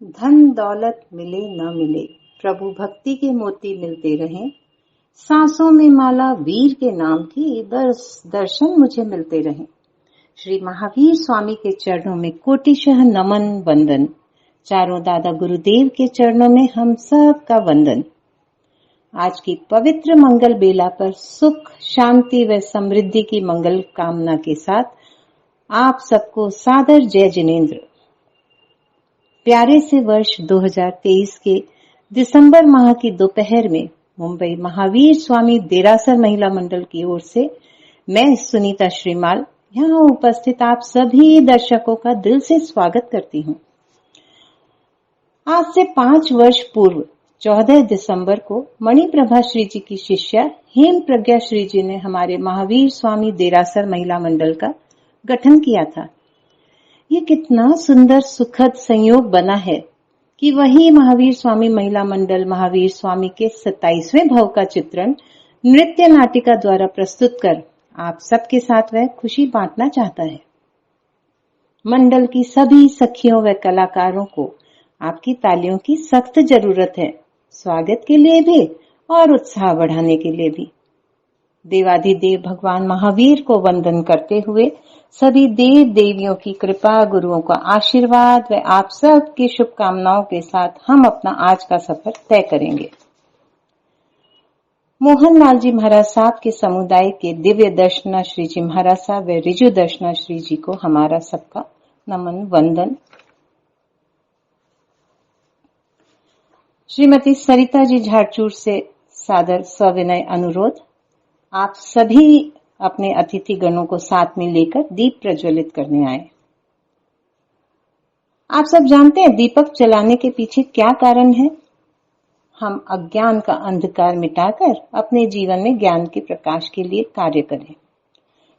धन दौलत मिले न मिले, प्रभु भक्ति के मोती मिलते रहें। सांसों में माला वीर के नाम की, बस दर्शन मुझे मिलते रहें। श्री महावीर स्वामी के चरणों में कोटिशः नमन वंदन। चारों दादा गुरुदेव के चरणों में हम सब का वंदन। आज की पवित्र मंगल बेला पर सुख, शांति व समृद्धि की मंगल कामना के साथ आप सबको सादर जय जिनेंद्र। प्यारे से वर्ष 2023 के दिसंबर माह की दोपहर में मुंबई महावीर स्वामी देरासर महिला मंडल की ओर से मैं सुनीता श्रीमाल यहाँ उपस्थित आप सभी दर्शकों का दिल से स्वागत करती हूँ। आज से 5 वर्ष पूर्व 14 दिसंबर को मणिप्रभा श्री जी की शिष्या हेम प्रज्ञा श्री जी ने हमारे महावीर स्वामी देरासर महिला मंडल का गठन किया था। ये कितना सुंदर सुखद संयोग बना है कि वही महावीर स्वामी महिला मंडल महावीर स्वामी के 27वें भव का चित्रण नृत्य नाटिका द्वारा प्रस्तुत कर आप सबके साथ वह खुशी बांटना चाहता है। मंडल की सभी सखियों व कलाकारों को आपकी तालियों की सख्त जरूरत है, स्वागत के लिए भी और उत्साह बढ़ाने के लिए भी। देवाधिदेव भगवान महावीर को वंदन करते हुए सभी देव देवियों की कृपा, गुरुओं का आशीर्वाद व आप सब की शुभकामनाओं के साथ हम अपना आज का सफर तय करेंगे। मोहन लाल जी महाराज साहब के समुदाय के दिव्य दर्शना श्री जी महाराज साहब व रिजु दर्शना श्री जी को हमारा सबका नमन वंदन। श्रीमती सरिता जी झारचूर से सादर सविनय अनुरोध, आप सभी अपने अतिथि गणों को साथ में लेकर दीप प्रज्वलित करने आए। आप सब जानते हैं दीपक जलाने के पीछे क्या कारण है। हम अज्ञान का अंधकार मिटाकर अपने जीवन में ज्ञान के प्रकाश के लिए कार्य करें।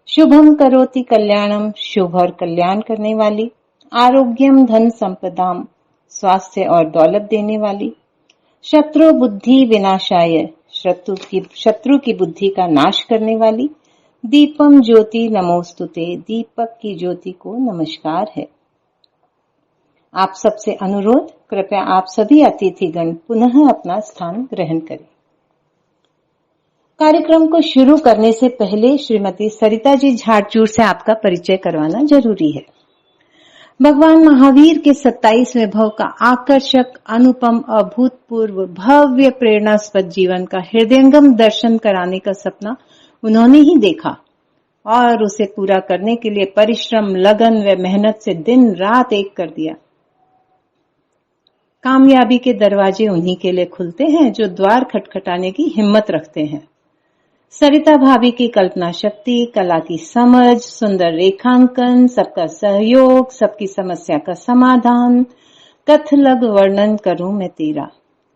शुभम करोति कल्याणम, शुभ और कल्याण करने वाली, आरोग्यम धन संपदाम, स्वास्थ्य और दौलत देने वाली, शत्रु बुद्धि विनाशाय, शत्रु की बुद्धि का नाश करने वाली, दीपम ज्योति नमोस्तुते, दीपक की ज्योति को नमस्कार है। आप सबसे अनुरोध, कृपया आप सभी अतिथिगण पुनः अपना स्थान ग्रहण करें। कार्यक्रम को शुरू करने से पहले श्रीमती सरिता जी झारचूर से आपका परिचय करवाना जरूरी है। भगवान महावीर के 27वें भव का आकर्षक, अनुपम, अभूतपूर्व, भव्य, प्रेरणास्पद जीवन का हृदयंगम दर्शन कराने का सपना उन्होंने ही देखा और उसे पूरा करने के लिए परिश्रम, लगन व मेहनत से दिन रात एक कर दिया। कामयाबी के दरवाजे उन्हीं के लिए खुलते हैं जो द्वार खटखटाने की हिम्मत रखते हैं। सरिता भाभी की कल्पना शक्ति, कला की समझ, सुंदर रेखांकन, सबका सहयोग, सबकी समस्या का समाधान, कथलग वर्णन करूं मैं तेरा।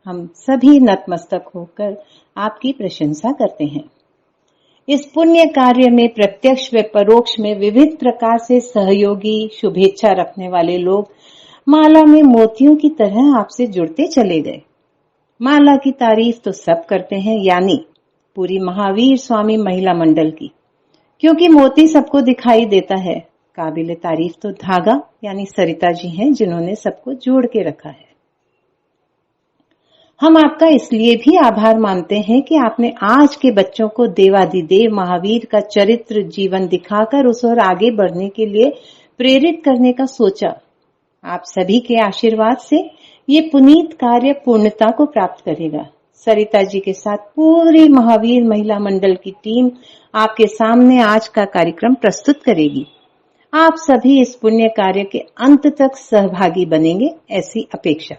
हम सभी नतमस्तक होकर आपकी प्रशंसा करते हैं। इस पुण्य कार्य में प्रत्यक्ष व परोक्ष में विविध प्रकार से सहयोगी, शुभेच्छा रखने वाले लोग माला में मोतियों की तरह आपसे जुड़ते चले गए। माला की तारीफ तो सब करते हैं, यानी पूरी महावीर स्वामी महिला मंडल की, क्योंकि मोती सबको दिखाई देता है। काबिले तारीफ तो धागा यानी सरिता जी हैं, जिन्होंने सबको जोड़ के रखा है। हम आपका इसलिए भी आभार मानते हैं कि आपने आज के बच्चों को देवाधिदेव महावीर का चरित्र जीवन दिखाकर उस ओर आगे बढ़ने के लिए प्रेरित करने का सोचा। आप सभी के आशीर्वाद से ये पुनीत कार्य पूर्णता को प्राप्त करेगा। सरिता जी के साथ पूरी महावीर महिला मंडल की टीम आपके सामने आज का कार्यक्रम प्रस्तुत करेगी। आप सभी इस पुण्य कार्य के अंत तक सहभागी बनेंगे, ऐसी अपेक्षा।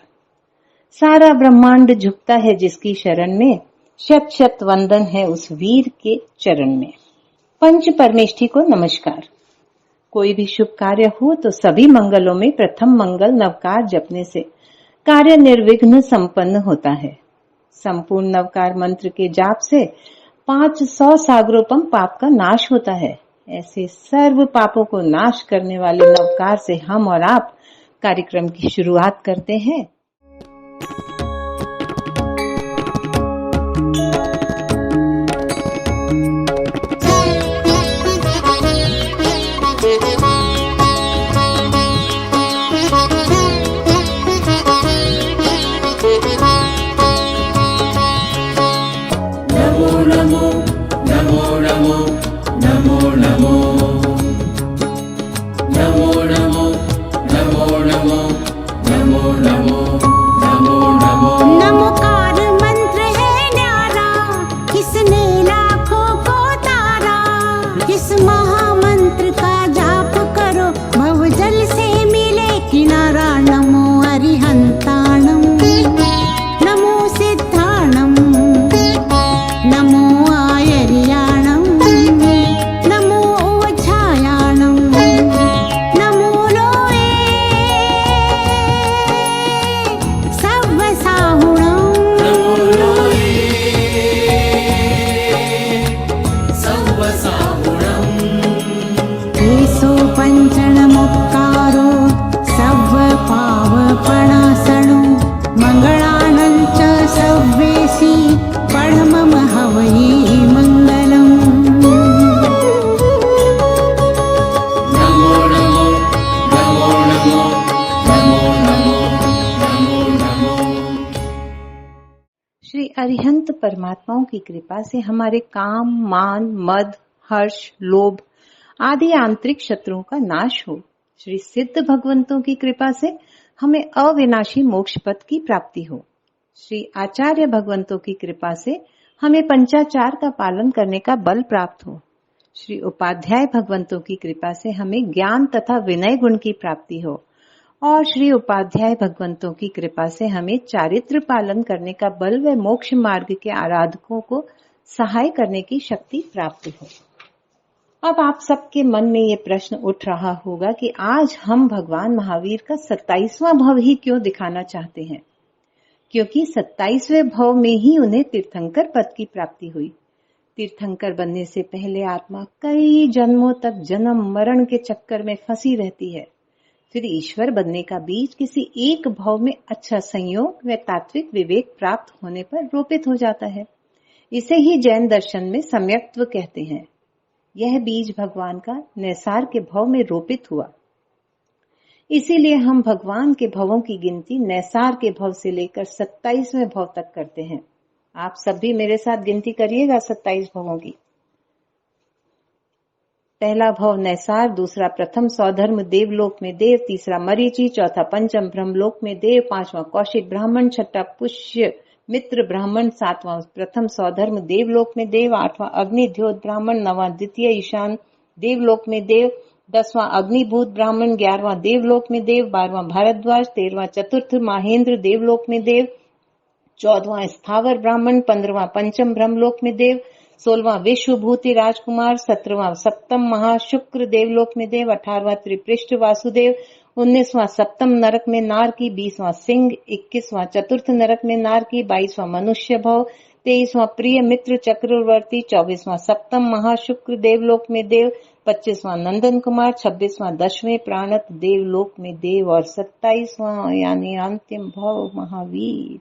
सारा ब्रह्मांड झुकता है जिसकी शरण में, शत शत वंदन है उस वीर के चरण में। पंच परमेष्ठी को नमस्कार। कोई भी शुभ कार्य हो तो सभी मंगलों में प्रथम मंगल नवकार जपने से कार्य निर्विघ्न संपन्न होता है। संपूर्ण नवकार मंत्र के जाप से 500 सागरोपम पाप का नाश होता है। ऐसे सर्व पापों को नाश करने वाले नवकार से हम और आप कार्यक्रम की शुरुआत करते हैं। भावपणासणु मङ्गलानञ्च सव्वेसि पढमम हवै मङ्गलम्। नमो नमो नमो नमो नमो नमो नमो नमो। श्री अरिहंत परमात्माओं की कृपा से हमारे काम, मान, मद, हर्ष, लोभ आदि आंतरिक शत्रुओं का नाश हो। श्री सिद्ध भगवंतों की कृपा से हमें अविनाशी मोक्ष पद की प्राप्ति हो। श्री आचार्य भगवंतों की कृपा से हमें पंचाचार का पालन करने का बल प्राप्त हो। श्री उपाध्याय भगवंतों की कृपा से हमें ज्ञान तथा विनय गुण की प्राप्ति हो और श्री उपाध्याय भगवंतों की कृपा से हमें चारित्र पालन करने का बल व मोक्ष मार्ग के आराधकों को सहाय करने की शक्ति प्राप्त हो। अब आप सबके मन में ये प्रश्न उठ रहा होगा कि आज हम भगवान महावीर का 27वां भव ही क्यों दिखाना चाहते हैं, क्योंकि 27वें भव में ही उन्हें तीर्थंकर पद की प्राप्ति हुई। तीर्थंकर बनने से पहले आत्मा कई जन्मों तक जन्म मरण के चक्कर में फंसी रहती है। फिर ईश्वर बनने का बीज किसी एक भव में अच्छा संयोग व तात्विक विवेक प्राप्त होने पर रोपित हो जाता है। इसे ही जैन दर्शन में सम्यक्त्व कहते हैं। यह बीज भगवान का नैसार के भव में रोपित हुआ। इसीलिए हम भगवान के भवों की गिनती नैसार के भव से लेकर 27वें भव तक करते हैं। आप सब भी मेरे साथ गिनती करिएगा 27 भवों की। पहला भव नैसार, दूसरा प्रथम सौधर्म देवलोक में देव, तीसरा मरीचि, चौथा पंचम ब्रह्मलोक में देव, पांचवा कौशिक ब्राह्मण, छठा पुष्य मित्र ब्राह्मण, सातवां प्रथम सौधर्म देवलोक में देव, आठवां अग्निध्योत ब्राह्मण, नवां द्वितीय ईशान देवलोक में देव, 10वां अग्निभूत ब्राह्मण, 11वां देवलोक में देव, 12वां भारद्वाज, 13वां चतुर्थ महेंद्र देवलोक में देव, 14वां स्थावर ब्राह्मण, 15वां पंचम ब्रह्मलोक में देव, 16वां विश्वभूति राजकुमार, 17वां सप्तम महाशुक्र देवलोक में देव, 18वां त्रिपृष्ठ वासुदेव, 19वां सप्तम नरक में नार की, 20वां सिंह, 21वां चतुर्थ नरक में नार की, 22वां मनुष्य भव, 23वां प्रिय मित्र चक्रवर्ती, 24वां सप्तम महाशुक्र देवलोक में देव, 25वां नंदन कुमार, 26वां 10वें प्राणत देवलोक में देव और 27वां यानी अंतिम भव महावीर।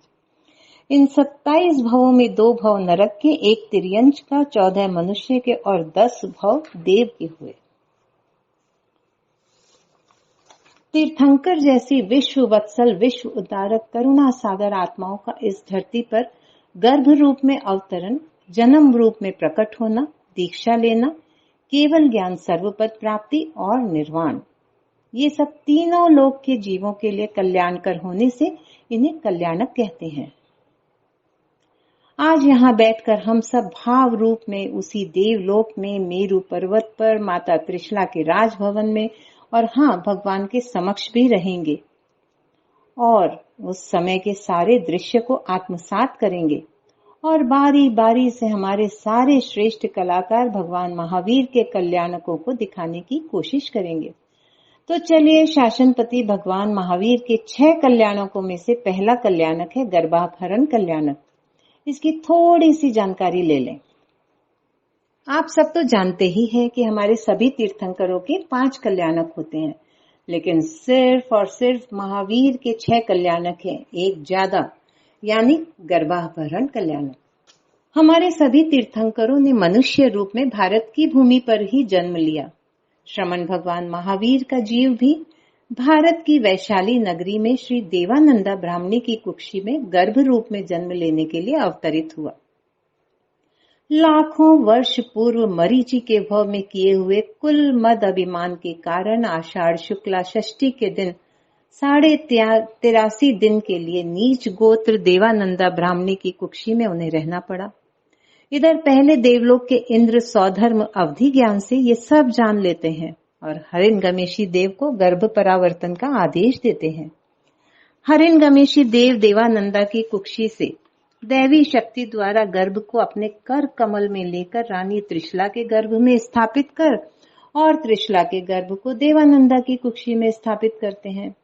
इन 27 भवों में 2 भव नरक के, 1 तिर्यंच का, 14 मनुष्य के और 10 भव देव के हुए। तीर्थंकर जैसी विश्व वत्सल विश्व उद्धारक करुणा सागर आत्माओं का इस धरती पर गर्भ रूप में अवतरण, जन्म रूप में प्रकट होना, दीक्षा लेना, केवल ज्ञान सर्वपद प्राप्ति और निर्वाण, ये सब तीनों लोक के जीवों के लिए कल्याणकर होने से इन्हें कल्याणक कहते हैं। आज यहाँ बैठकर हम सब भाव रूप में उसी देवलोक में, मेरु पर्वत पर, माता त्रिशला के राजभवन में और हाँ भगवान के समक्ष भी रहेंगे और उस समय के सारे दृश्य को आत्मसात करेंगे और बारी बारी से हमारे सारे श्रेष्ठ कलाकार भगवान महावीर के कल्याणकों को दिखाने की कोशिश करेंगे। तो चलिए शासनपति भगवान महावीर के 6 कल्याणकों में से पहला कल्याणक है गर्भापहरण कल्याणक। इसकी थोड़ी सी जानकारी ले लें। आप सब तो जानते ही हैं कि हमारे सभी तीर्थंकरों के 5 कल्याणक होते हैं, लेकिन सिर्फ और सिर्फ महावीर के 6 कल्याणक हैं, एक ज्यादा, यानी गर्भापहरण कल्याणक। हमारे सभी तीर्थंकरों ने मनुष्य रूप में भारत की भूमि पर ही जन्म लिया। श्रमण भगवान महावीर का जीव भी भारत की वैशाली नगरी में श्री देवानंदा ब्राह्मणी की कुक्षी में गर्भ रूप में जन्म लेने के लिए अवतरित हुआ। लाखों वर्ष पूर्व मरीचि के भव में किए हुए कुल मद अभिमान के कारण आषाढ़ शुक्ला षष्ठी के दिन 83.5 दिन के लिए नीच गोत्र देवानंदा ब्राह्मणी की कुक्षी में उन्हें रहना पड़ा। इधर पहले देवलोक के इंद्र सौधर्म अवधि ज्ञान से ये सब जान लेते हैं और हरिणगमेशी देव को गर्भ परावर्तन का आदेश देते हैं। हरिणगमेशी देव देवानंदा की कुक्षी से दैवी शक्ति द्वारा गर्भ को अपने कर कमल में लेकर रानी त्रिशला के गर्भ में स्थापित कर और त्रिशला के गर्भ को देवानंदा की कुक्षी में स्थापित करते हैं।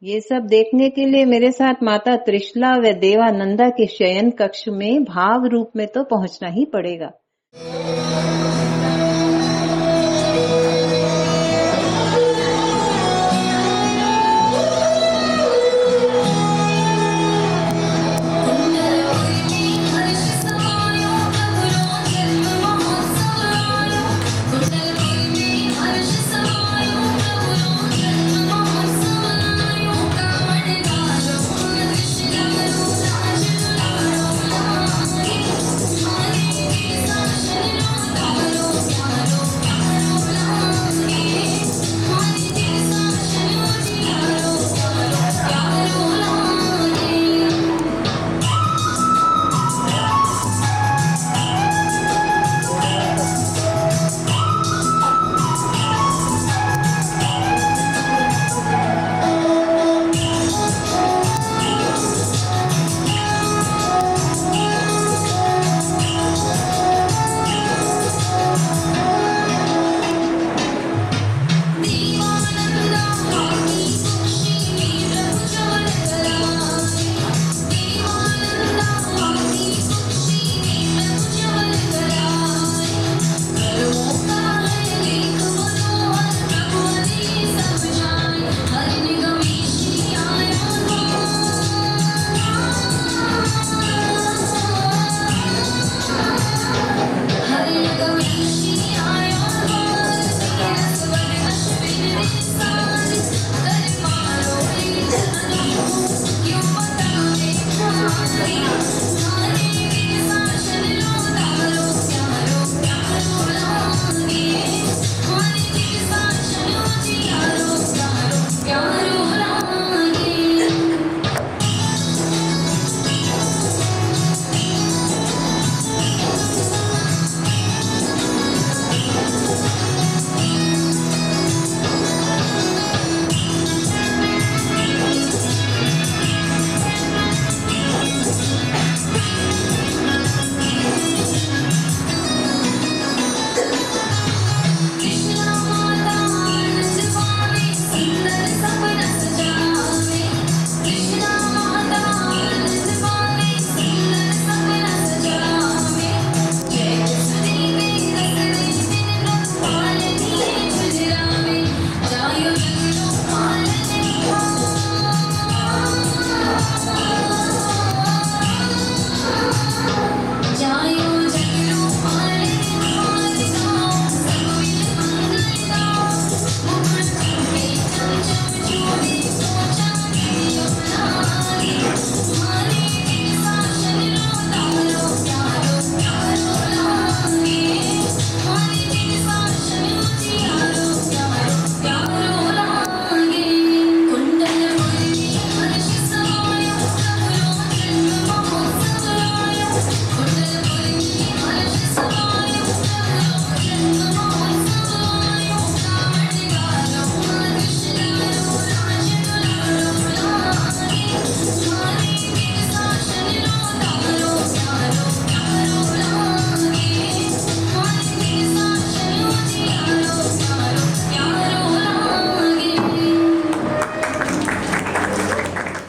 ये सब देखने के लिए मेरे साथ माता त्रिशला व देवानंदा के शयन कक्ष में भाव रूप में तो पहुंचना ही पड़ेगा।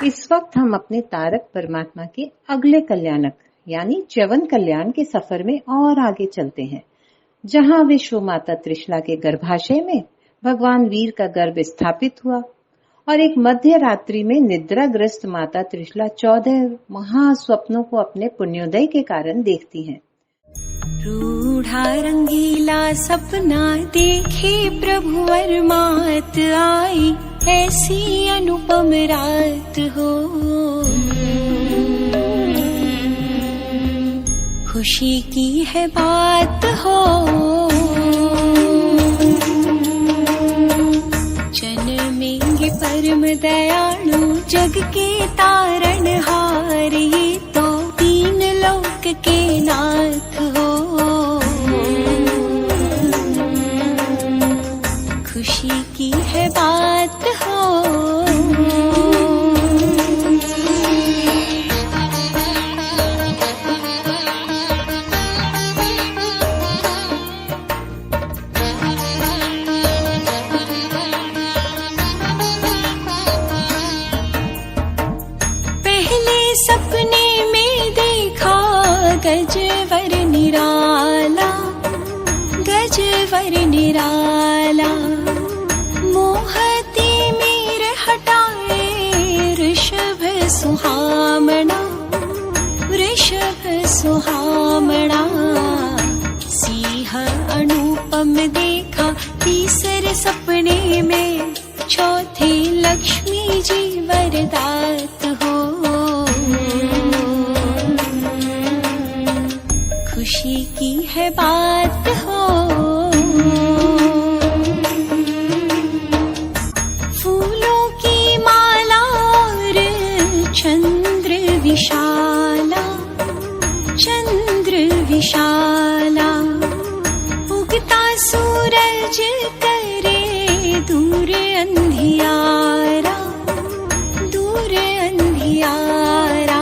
इस वक्त हम अपने तारक परमात्मा के अगले कल्याणक यानी च्यवन कल्याण के सफर में और आगे चलते हैं, जहां विश्व माता त्रिशला के गर्भाशय में भगवान वीर का गर्भ स्थापित हुआ और एक मध्य रात्रि में निद्राग्रस्त माता त्रिशला 14 महास्वप्नों को अपने पुण्योदय के कारण देखती हैं। रूढ़ा रंगीला सपना देखे प्रभु वर मात आई, ऐसी अनुपम रात हो। खुशी की है बात हो, जन्मेंगे परम दयालु जग के तारणहार, ये तो तीन लोक के नाथ हो। खुशी की है बात हो। सपने में देखा गजवर निराला, गजवर निराला, मोहती मीर हटाए ऋषभ सुहामणा, ऋषभ सुहामणा। सिंह अनुपम देखा तीसरे सपने में, चौथे लक्ष्मी जी वरदात हो। खुशी की है बात हो। फूलों की माला और चंद्र विशाला, चंद्र विशाला, उगता सूरज करे दूर अंधियारा, दूर अंधियारा।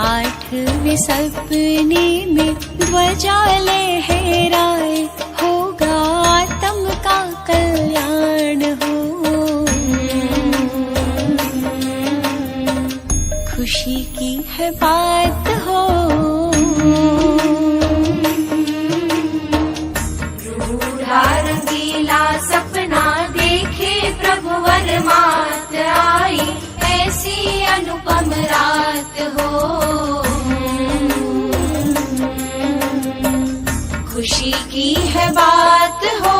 आठवें सपने में ध्वजा लहराए, होगा आत्म का कल्याण हो। खुशी की है बात हो। रूढ़ा रंगीला सपना देखे प्रभु वर मात आई, ऐसी अनुपम रात हो। खुशी की है बात हो।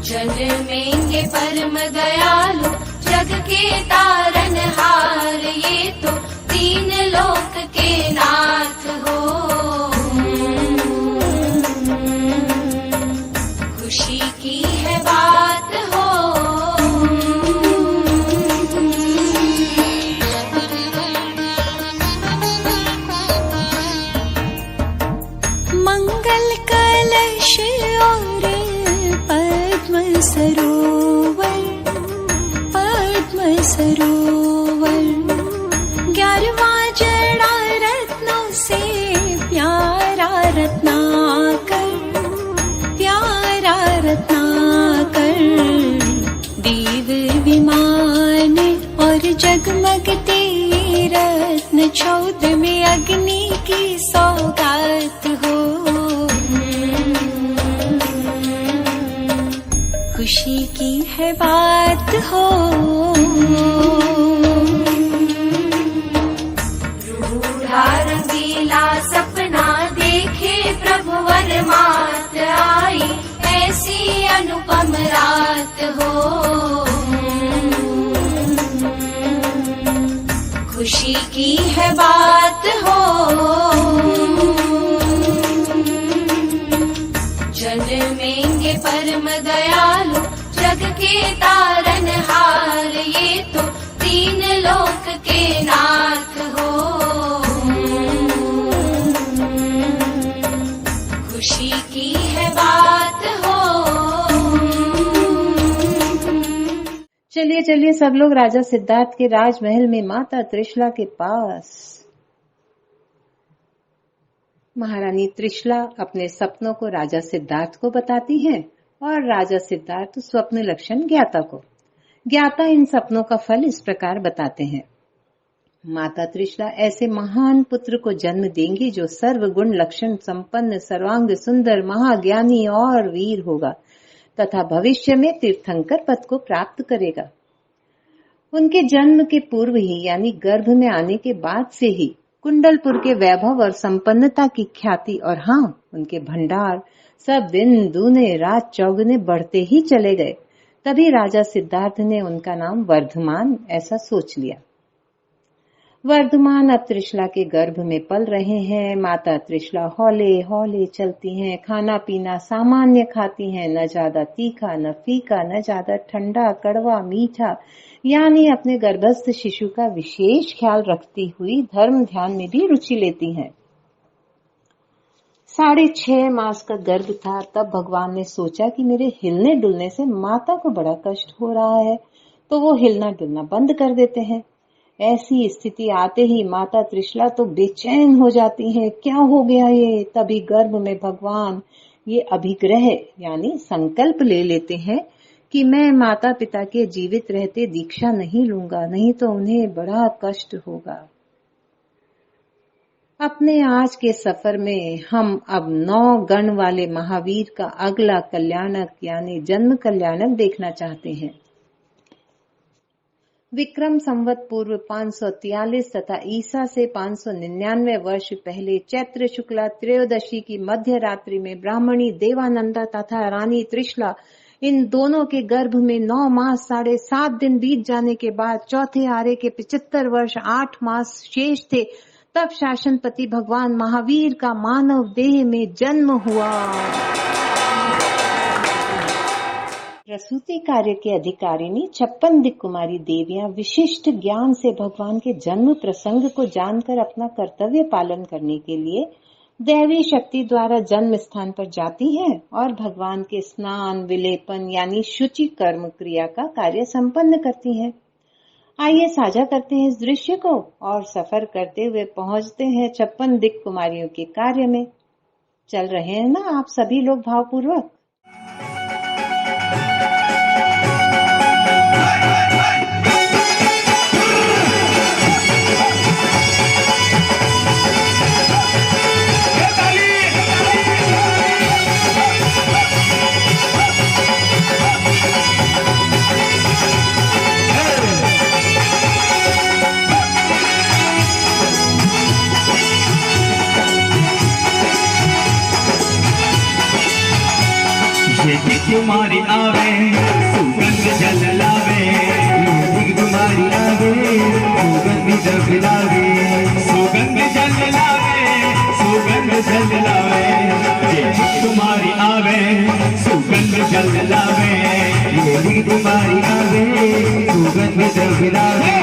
जन्मेंगे परम दयालु जग के तारणहार, ये तो तीन लोक के नाथ हो। खुशी की है बात हो। मंगल कलश और पद्म सरोवर, पद्म सरोवर, 11वां जड़ा रत्नों से प्यारा रत्नाकर, प्यारा रत्नाकर। देव विमान और जगमगते रत्न, 14 में अग्नि की सौगात हो। खुशी की है बात हो। रूढ़ा रंगीला सपना देखे प्रभु वर मात आई, ऐसी अनुपम रात हो। खुशी की है बात हो। जन्मेंगे परम दयालु जग के तारणहार, ये तो तीन लोक के नाथ हो। खुशी की है बात हो। चलिए चलिए सब लोग राजा सिद्धार्थ के राजमहल में माता त्रिशला के पास। महारानी त्रिशला अपने सपनों को राजा सिद्धार्थ को बताती हैं और राजा सिद्धार्थ स्वप्न लक्षण ज्ञाता को। ज्ञाता इन सपनों का फल इस प्रकार बताते हैं। माता त्रिशला ऐसे महान पुत्र को जन्म देंगी जो सर्वगुण लक्षण संपन्न, सर्वांग सुंदर, महाज्ञानी और वीर होगा तथा भविष्य में तीर्थंकर पद को प्राप्त करेगा। उनके जन्म के पूर्व ही यानी गर्भ में आने के बाद से ही कुंडलपुर के वैभव और संपन्नता की ख्याति और हाँ उनके भंडार सब दिन दूने रात चौगुने बढ़ते ही चले गए। तभी राजा सिद्धार्थ ने उनका नाम वर्धमान ऐसा सोच लिया। वर्धमान अब त्रिशला के गर्भ में पल रहे हैं। माता त्रिशला हौले हौले चलती हैं, खाना पीना सामान्य खाती हैं, न ज्यादा तीखा न फीका, न ज्यादा ठंडा कड़वा मीठा, यानी अपने गर्भस्थ शिशु का विशेष ख्याल रखती हुई धर्म ध्यान में भी रुचि लेती हैं। 6.5 मास का गर्भ था तब भगवान ने सोचा कि मेरे हिलने डुलने से माता को बड़ा कष्ट हो रहा है, तो वो हिलना डुलना बंद कर देते हैं। ऐसी स्थिति आते ही माता त्रिशला तो बेचैन हो जाती हैं, क्या हो गया ये। तभी गर्भ में भगवान ये अभिग्रह यानी संकल्प ले लेते हैं कि मैं माता पिता के जीवित रहते दीक्षा नहीं लूंगा, नहीं तो उन्हें बड़ा कष्ट होगा। अपने आज के सफर में हम अब 9 गण वाले महावीर का अगला कल्याणक यानी जन्म कल्याणक देखना चाहते हैं। विक्रम संवत पूर्व 543 तथा ईसा से 599 वर्ष पहले चैत्र शुक्ला त्रयोदशी की मध्य रात्रि में ब्राह्मणी देवानंदा तथा रानी त्रिशला इन दोनों के गर्भ में 9 मास 7.5 दिन बीत जाने के बाद चौथे आरे के 75 वर्ष 8 मास शेष थे, तब शासनपति भगवान महावीर का मानव देह में जन्म हुआ। प्रसूति कार्य के अधिकारिणी 56 दिक् कुमारी देवियां विशिष्ट ज्ञान से भगवान के जन्म प्रसंग को जानकर अपना कर्तव्य पालन करने के लिए दैवी शक्ति द्वारा जन्म स्थान पर जाती हैं और भगवान के स्नान विलेपन यानी शुचि कर्म क्रिया का कार्य संपन्न करती हैं। आइए साझा करते हैं इस दृश्य को और सफर करते हुए पहुंचते हैं 56 दिक् कुमारियों के कार्य में। चल रहे हैं ना आप सभी लोग भावपूर्वक। कुमारी आवे सुगंध जल लावे, कुमारी आवे सुगंध जल लावे, सुगंध जल लावे, सुगंध जल लावे। कुमारी आवे सुगंध जल लावे, कुमारी आवे सुगंध जल लावे।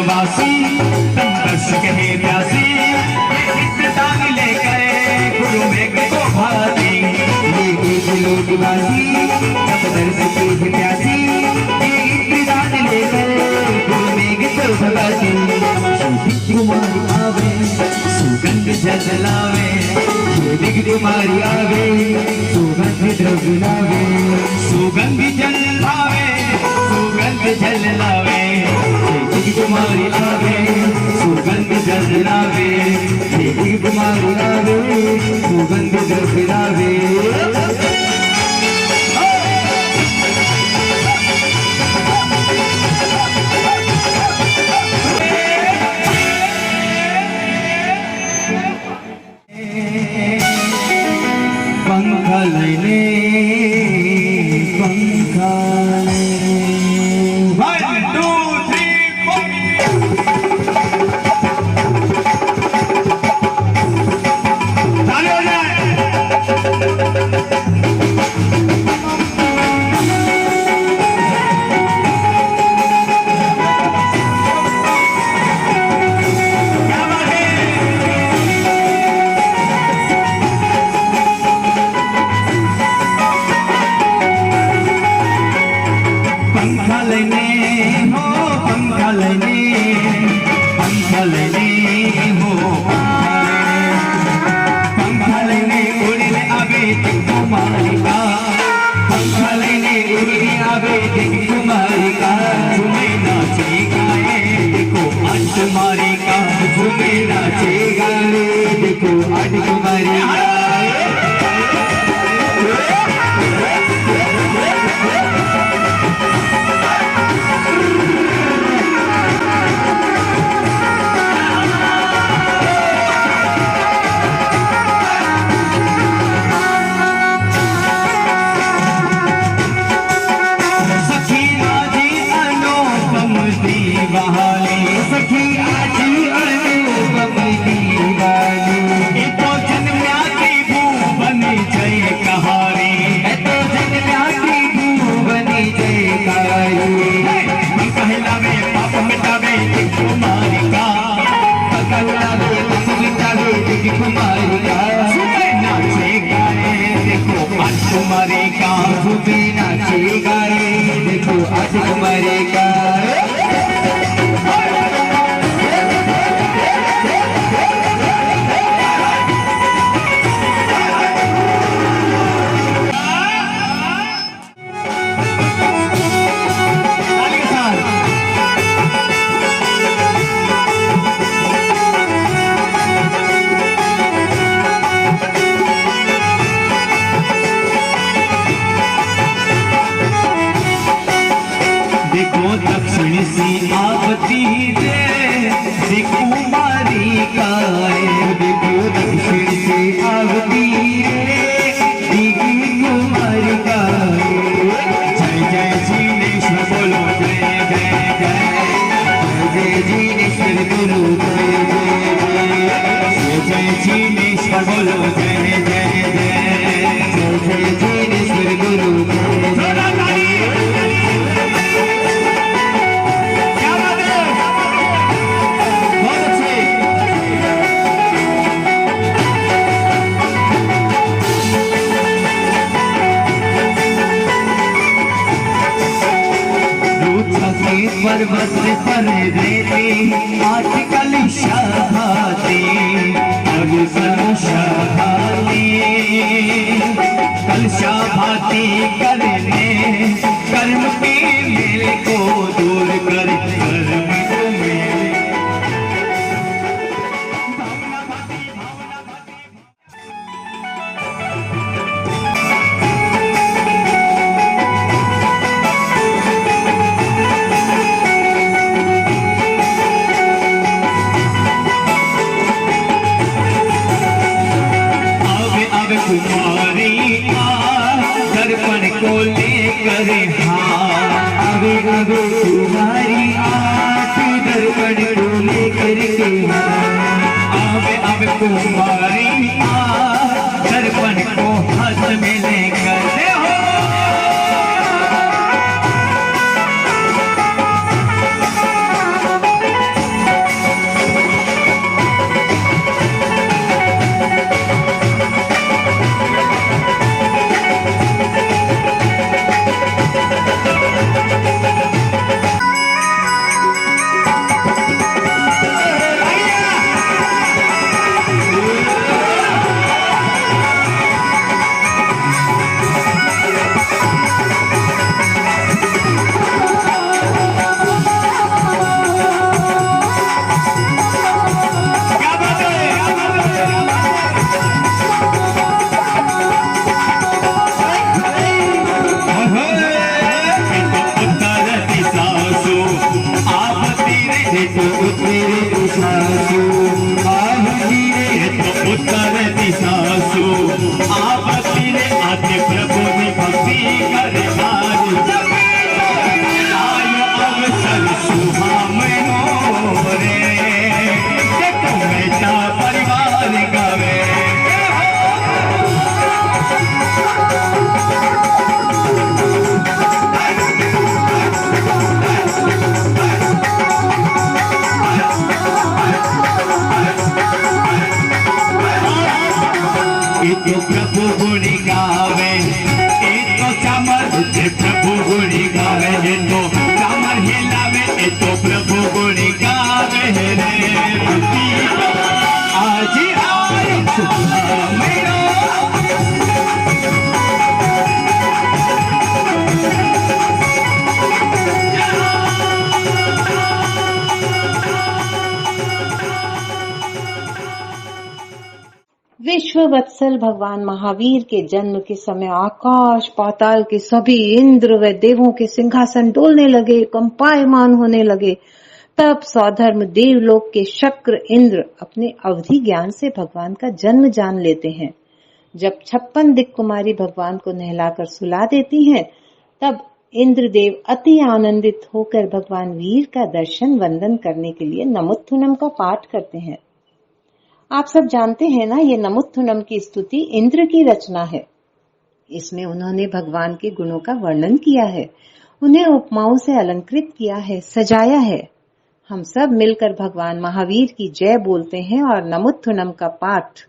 वासी तंबस कहे प्यासी, दान ले गए गुरु मेघ को भाती, ये लोग वासी तंबस की प्यासी, ये दान ले गए गुरु मेघ को भाती। कुमारी आवे सुगंध जल लावे, कुमारी आवे सुगंध द्रव्य लावे, सुगंध जल लावे, सुगंध जल लावे। कुमारी आवे सुगंध जल लावे, कुमारी आवे सुगंध द्रव्य लावे। पंखा लैले पंखा कुमारी का भी नाचे गाए, देखो आज कुमारी का। देखो दक्षिण सी आवती रे कुमारी का, देखो दक्षिण से आवती रे कुमारी का। जय जय जीनेश्वर बोलो, जय जय जय, जय जीनेश्वर बोलो, जय जय जय, जय जीनेश्वर बोलो, जय जय जय, जय जीनेश्वर बोलो, जय जय। पर्वत पर रहती आजकल शहाती, अब शहाती कल शहाती करने कर्म के मेल को दूर कर, कर्म को मेल। कुमारी दर्पण को लेकर, हाँ अबे अबे कुमारी दर्पण को लेकर के, अबे अबे कुमारी दर्पण को हाथ में लेकर। प्रभु गुणी गावे, चामर प्रभु गुणी गावे, चामर हिलावे, प्रभु गुणी गावे रे। आज आए मेरा विश्व वत्सल भगवान महावीर के जन्म के समय आकाश पाताल के सभी इंद्र व देवों के सिंहासन डोलने लगे, कंपायमान होने लगे। तब सौधर्म देवलोक के शक्र इंद्र अपने अवधि ज्ञान से भगवान का जन्म जान लेते हैं। जब 56 दिक् कुमारी भगवान को नहलाकर सुला देती हैं, तब इंद्रदेव अति आनंदित होकर भगवान वीर का दर्शन वंदन करने के लिए नमोत्थुनम का पाठ करते हैं। आप सब जानते हैं ना, ये नमोत्थुनम की स्तुति इंद्र की रचना है। इसमें उन्होंने भगवान के गुणों का वर्णन किया है, उन्हें उपमाओं से अलंकृत किया है, सजाया है। हम सब मिलकर भगवान महावीर की जय बोलते हैं और नमोत्थुनम का पाठ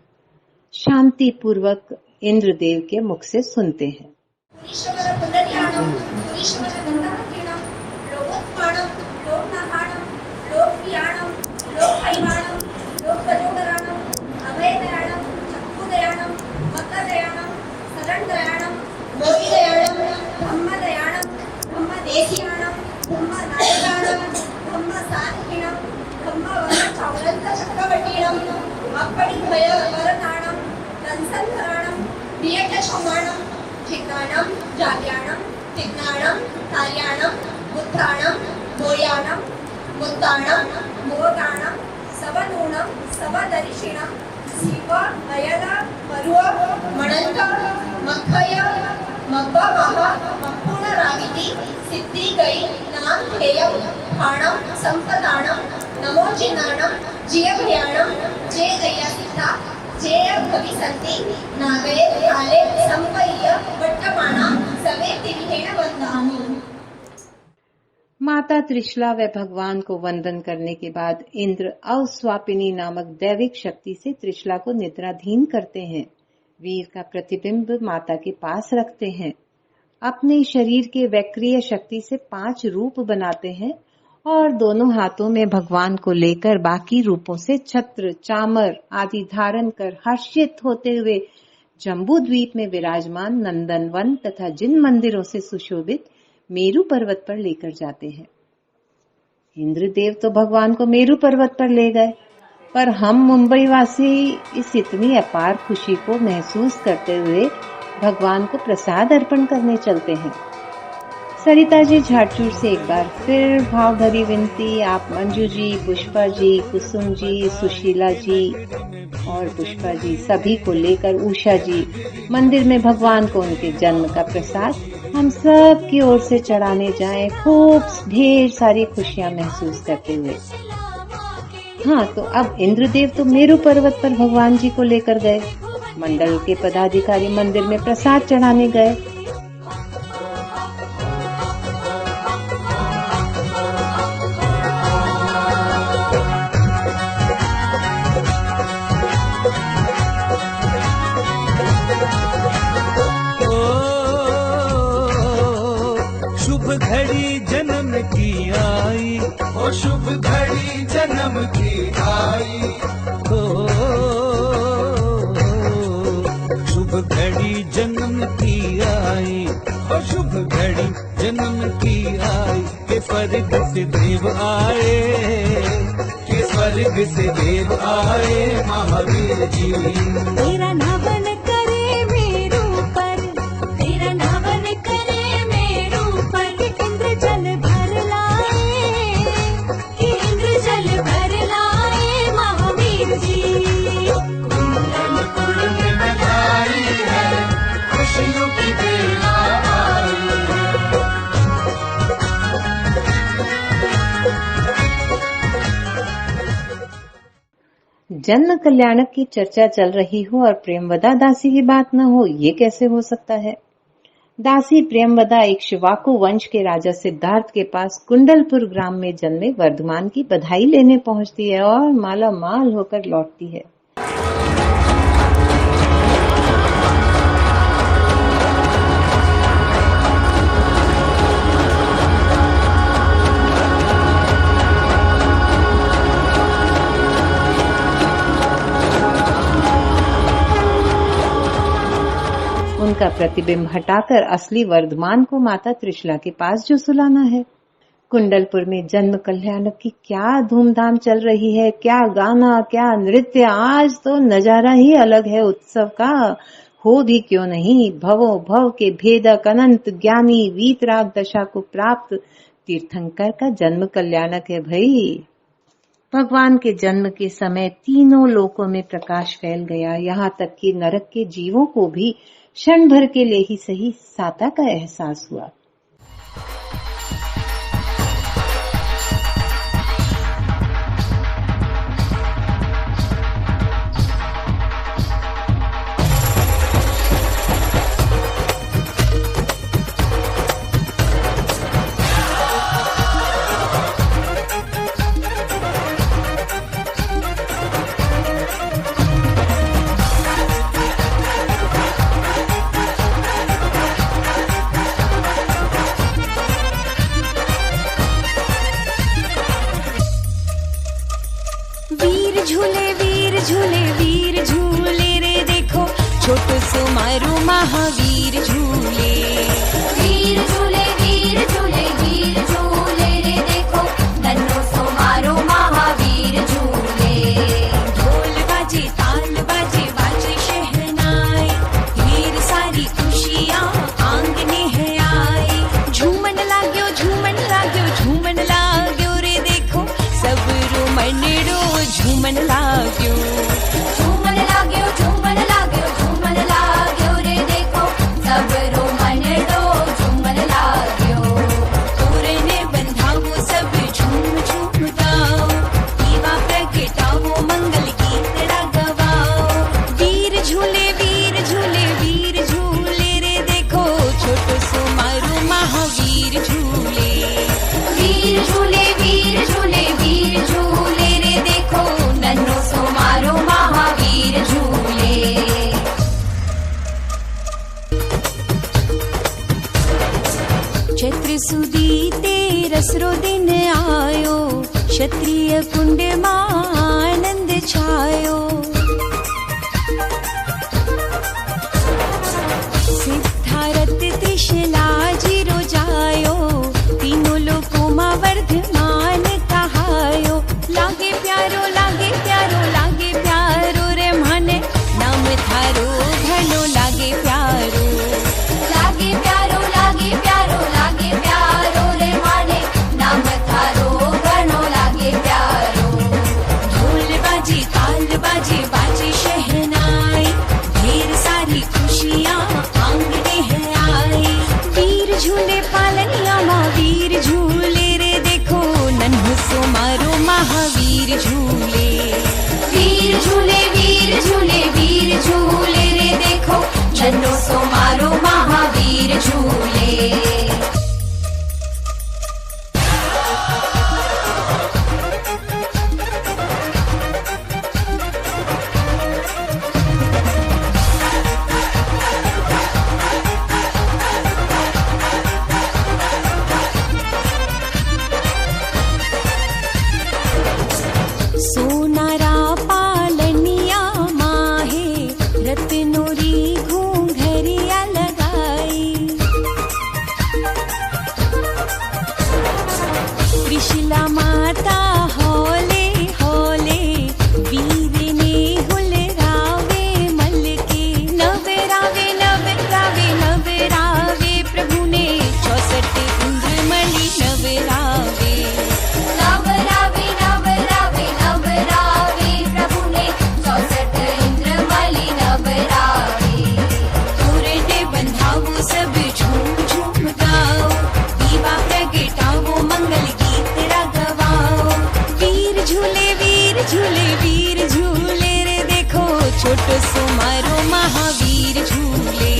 शांति पूर्वक इंद्रदेव के मुख से सुनते हैं। पुरीश्वर पुंडरीयाणं पुरीश्वर गन्धर्वकीर्णं लोकोत्पाणं लोकनाहाणं लोकप्रियाणं लोकहैवाणं लोकगजोदराणं अभयदयाणं चक्षुदयाणं मकरदयाणं शरणदयाणं मोहिदयाणं ब्रह्मदयाणं ब्रह्मदेशियाणं ब्रह्मनायकाणं ब्रह्मसाधिकीणं ब्रह्मवरचौरन्तचक्रवर्तीणं अप्पडिभयवरनाणं कंसन्धराणं प्रियकशमाणं ठिकाणं जाग्याणं तिग्नाणं कार्याणं बुद्धाणं बोयाणं मुद्दाणं मोगाणं सवनूणं सवदर्शिणं शिव अयल मरुव मणंग मखय मब्बमह मप्पुणरागिति सिद्धिगै नामधेयं खाणं संपदाणं नमोजिनाणं जियभयाणं जे दयासिता जेय भविसन्ति नागये काले संपय्य वर्तमाना सवे तिरिहेण वन्दामि। माता त्रिशला व भगवान को वंदन करने के बाद इंद्र अवस्वापिनी नामक दैविक शक्ति से त्रिशला को निद्राधीन करते हैं। वीर का प्रतिबिंब माता के पास रखते हैं। अपने शरीर के वक्रीय शक्ति से 5 रूप बनाते हैं और दोनों हाथों में भगवान को लेकर बाकी रूपों से छत्र, चामर आदि धारण कर हर्षित होते हुए जम्बू द्वीप में विराजमान नंदनवन तथा जिन मंदिरों से सुशोभित मेरु पर्वत पर लेकर जाते हैं। इंद्रदेव तो भगवान को मेरु पर्वत पर ले गए, पर हम मुंबई वासी इस इतनी अपार खुशी को महसूस करते हुए भगवान को प्रसाद अर्पण करने चलते हैं। सरिता जी झारचूर से एक बार फिर भाव भरी विनती, आप मंजू जी, पुष्पा जी, कुसुम जी, सुशीला जी और पुष्पा जी सभी को लेकर उषा जी मंदिर में भगवान को उनके जन्म का प्रसाद हम सब की ओर से चढ़ाने जाएं, खूब ढेर सारी खुशियां महसूस करते हुए। हाँ, तो अब इंद्रदेव तो मेरु पर्वत पर भगवान जी को लेकर गए। मंडल के पदाधिकारी मंदिर में प्रसाद चढ़ाने गए। शुभ घड़ी जन्म की आई, ओ शुभ घड़ी जन्म की आई, ओ शुभ घड़ी जन्म की आई, ओ शुभ घड़ी जन्म की आई, के स्वर्ग से देव आए, के स्वर्ग से देव आए महावीर जी। तेरा नवन करे मेरू पर, तेरा नवन करे मेरू पर, कि इंद्र जल भर लाए, कि इंद्र जल भर लाए महावीर जी। कुंडलपुर में बधाई है, खुशियों की बेला आई है। जन्म कल्याणक की चर्चा चल रही हो और प्रेमवदा दासी की बात न हो, ये कैसे हो सकता है। दासी प्रेमवदा एक शिवाकु वंश के राजा सिद्धार्थ के पास कुंडलपुर ग्राम में जन्मे वर्धमान की बधाई लेने पहुंचती है और माला माल होकर लौटती है। उनका प्रतिबिंब हटाकर असली वर्धमान को माता त्रिशला के पास जो सुलाना है। कुंडलपुर में जन्म कल्याणक की क्या धूमधाम चल रही है, क्या गाना, क्या नृत्य। आज तो नजारा ही अलग है उत्सव का। हो भी क्यों नहीं, भवो भव के भेदक अनंत ज्ञानी वीतराग दशा को प्राप्त तीर्थंकर का जन्म कल्याणक है भाई। भगवान के जन्म के समय तीनों लोकों में प्रकाश फैल गया, यहाँ तक कि नरक के जीवों को भी क्षण भर के लिए ही सही साता का एहसास हुआ। सोमारो महावीर झूले। वीर झूले वीर झूले वीर झूले रे देखो नन्हो सोमारो महावीर झूले। ढोल बाजे ताल बाजे बाजे शहनाई ढेर सारी खुशियाँ आंगने है आई। झूमन लाग्यो झूमन लाग्यो झूमन लाग्यो रे देखो सब रो मनड़ो झूमन लाग्यो। झूमन लाग्यो झूमन लाग्यो झूमन लाग्यो रे देखो सब रो मनड़ो झूमन लाग्यो। तोरने बंधावो सब झूम झूम गाओ दीवा प्रगटावो मंगल गीत गवाओ। वीर झूले वीर झूले वीर झूले रे देखो छोटो सो मारो महावीर झूले। वीर झूले वीर झूले वीर झूले रे देखो नन्हो सो मारो महावीर झूले। चैत्र सुदी तेरसरो दिन आयो क्षत्रिय कुंड मां आनंद छायो। सिद्धारथ त्रिशला जीरो जायो तीनों लोकों मां वर्धमान कहायो। लागे प्यारो लागे प्यारो लागे प्यारो रे माने नाम थारो घनो लागे प्यारो। लागे प्यारो लागे प्यारो लागे प्यारो रे माने नाम थारो घनो लागे प्यारो। ढोल बाजे ताल बाजे बाजे शहनाई ढेर सारी खुशियाँ आंगने है आई। वीर झूले पालनिया महावीर झूले रे देखो नन्हो सो मारो महावीर झूले। वीर झूले वीर झूले वीर झूले रे देखो नन्हो सो मारो महावीर झूले। सोनारा पालनिया माहे रत्नोरी घूंघरिया लगाई। त्रिशला माता होले होले वीर ने हुलरावे मल के। नवरावे नवरावे नवरावे प्रभु ने 64 इंद्रमणि नवरावे। नवरावे नवरावे नवरावे प्रभु ने 64 इंद्रमणि नवरावे। तोरने बंधावो सब झूम झूम गाओ दीवा प्रगटावो मंगल गीत गवाओ। वीर झूले वीर झूले रे देखो छोटो सो मारो महावीर झूले।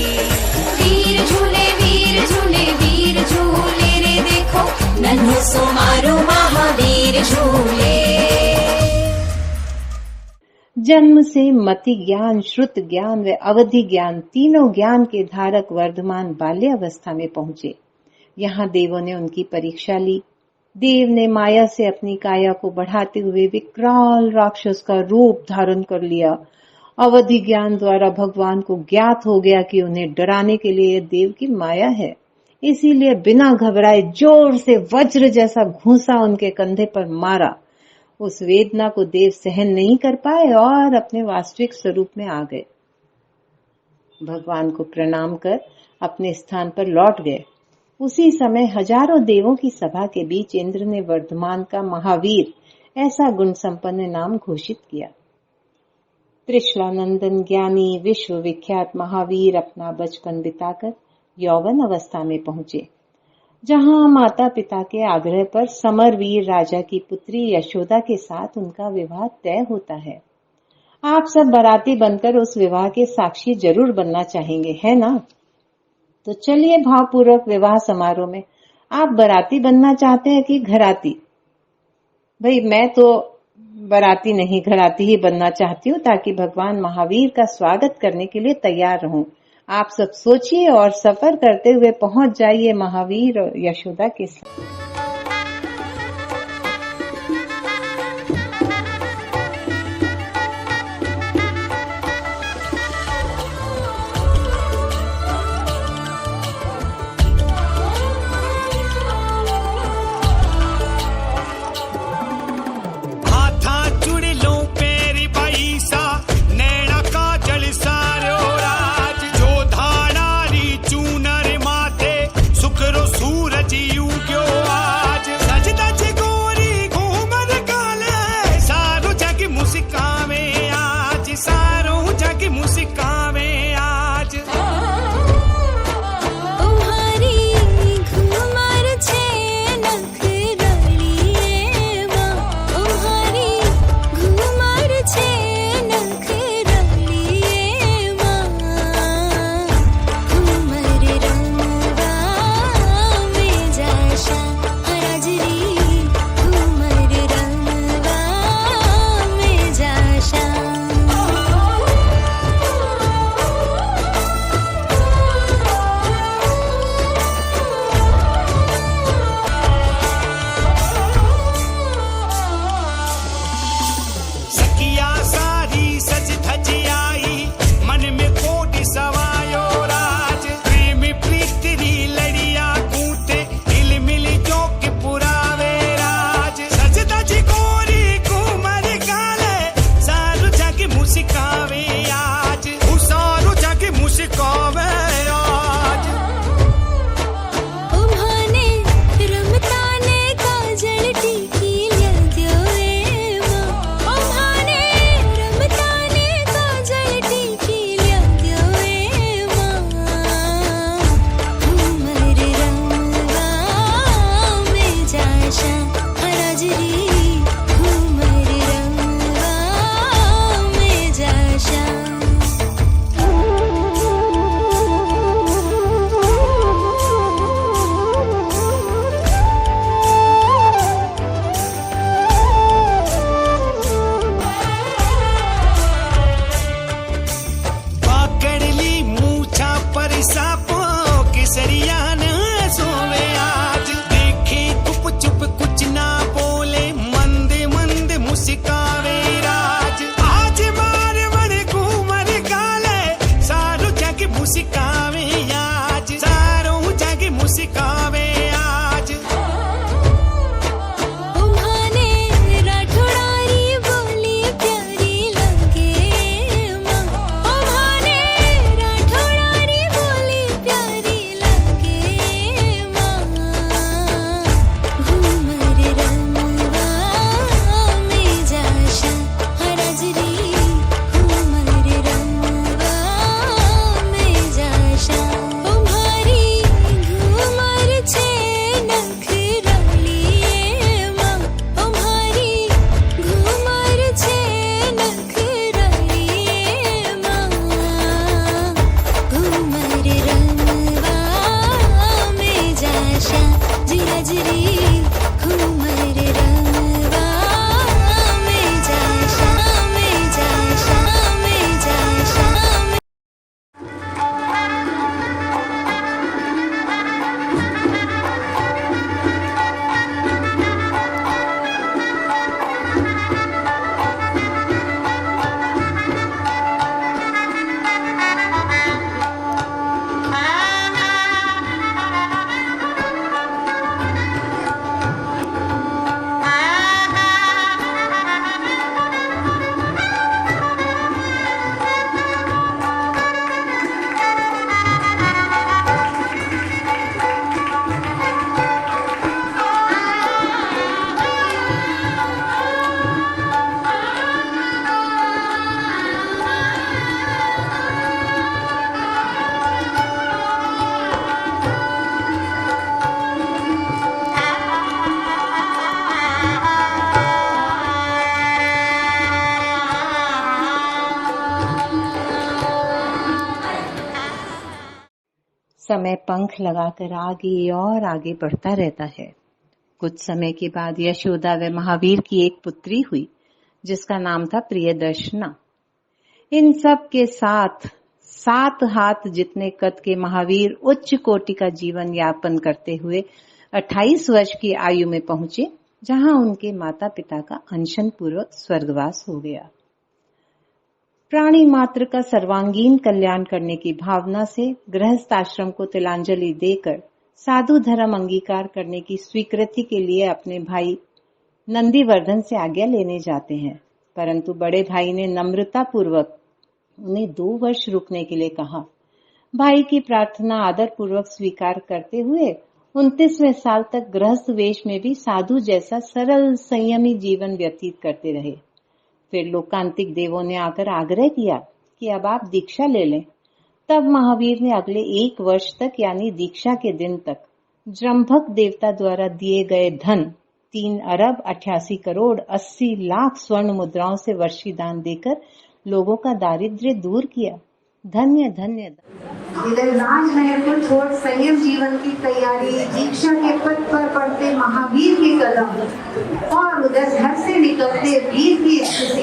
वीर झूले वीर झूले वीर झूले रे देखो नन्हो सो मारो महावीर झूले। जन्म से मति ज्ञान श्रुत ज्ञान व अवधि ज्ञान तीनों ज्ञान के धारक वर्धमान बाल्य अवस्था में पहुंचे। यहाँ देवों ने उनकी परीक्षा ली। देव ने माया से अपनी काया को बढ़ाते हुए विकराल राक्षस का रूप धारण कर लिया। अवधि ज्ञान द्वारा भगवान को ज्ञात हो गया कि उन्हें डराने के लिए देव की माया है। इसीलिए बिना घबराए जोर से वज्र जैसा घूंसा उनके कंधे पर मारा। उस वेदना को देव सहन नहीं कर पाए और अपने वास्तविक स्वरूप में आ गए। भगवान को प्रणाम कर अपने स्थान पर लौट गए। उसी समय हजारों देवों की सभा के बीच इंद्र ने वर्धमान का महावीर ऐसा गुण संपन्न नाम घोषित किया। त्रिशलानंदन ज्ञानी विश्व विख्यात महावीर अपना बचपन बिताकर यौवन अवस्था में पहुंचे, जहां माता पिता के आग्रह पर समरवीर राजा की पुत्री यशोदा के साथ उनका विवाह तय होता है। आप सब बाराती बनकर उस विवाह के साक्षी जरूर बनना चाहेंगे, है ना? तो चलिए भावपूर्वक विवाह समारोह में आप बाराती बनना चाहते हैं कि घराती? भाई मैं तो बाराती नहीं घराती ही बनना चाहती हूँ, ताकि भगवान महावीर का स्वागत करने के लिए तैयार रहूं। आप सब सोचिए और सफर करते हुए पहुंच जाइए महावीर और यशोदा के साथ। पंख लगाकर आगे और आगे बढ़ता रहता है। कुछ समय के बाद यशोदा व महावीर की एक पुत्री हुई जिसका नाम था प्रियदर्शना। इन सब के साथ 7 हाथ जितने कद के महावीर उच्च कोटि का जीवन यापन करते हुए 28 वर्ष की आयु में पहुंचे, जहां उनके माता पिता का अनशन पूर्वक स्वर्गवास हो गया। प्राणी मात्र का सर्वांगीण कल्याण करने की भावना से गृहस्थ आश्रम को तिलांजलि देकर साधु धर्म अंगीकार करने की स्वीकृति के लिए अपने भाई नंदीवर्धन से आज्ञा लेने जाते हैं, परंतु बड़े भाई ने नम्रता पूर्वक उन्हें 2 वर्ष रुकने के लिए कहा। भाई की प्रार्थना आदर पूर्वक स्वीकार करते हुए 29वें साल तक गृहस्थ वेश में भी साधु जैसा सरल संयमी जीवन व्यतीत करते रहे। फिर लोकांतिक देवों ने आकर आग्रह किया कि अब आप दीक्षा ले लें। तब महावीर ने अगले 1 वर्ष तक यानी दीक्षा के दिन तक जृंभक देवता द्वारा दिए गए धन 3 अरब 88 करोड़ 80 लाख स्वर्ण मुद्राओं से वर्षी दान देकर लोगों का दारिद्र्य दूर किया। धन्य धन्य। इधर राजमहल को छोड़ संयम जीवन की तैयारी, दीक्षा के पथ पर पड़ते महावीर के कदम और उधर घर से निकलते वीर की स्थिति,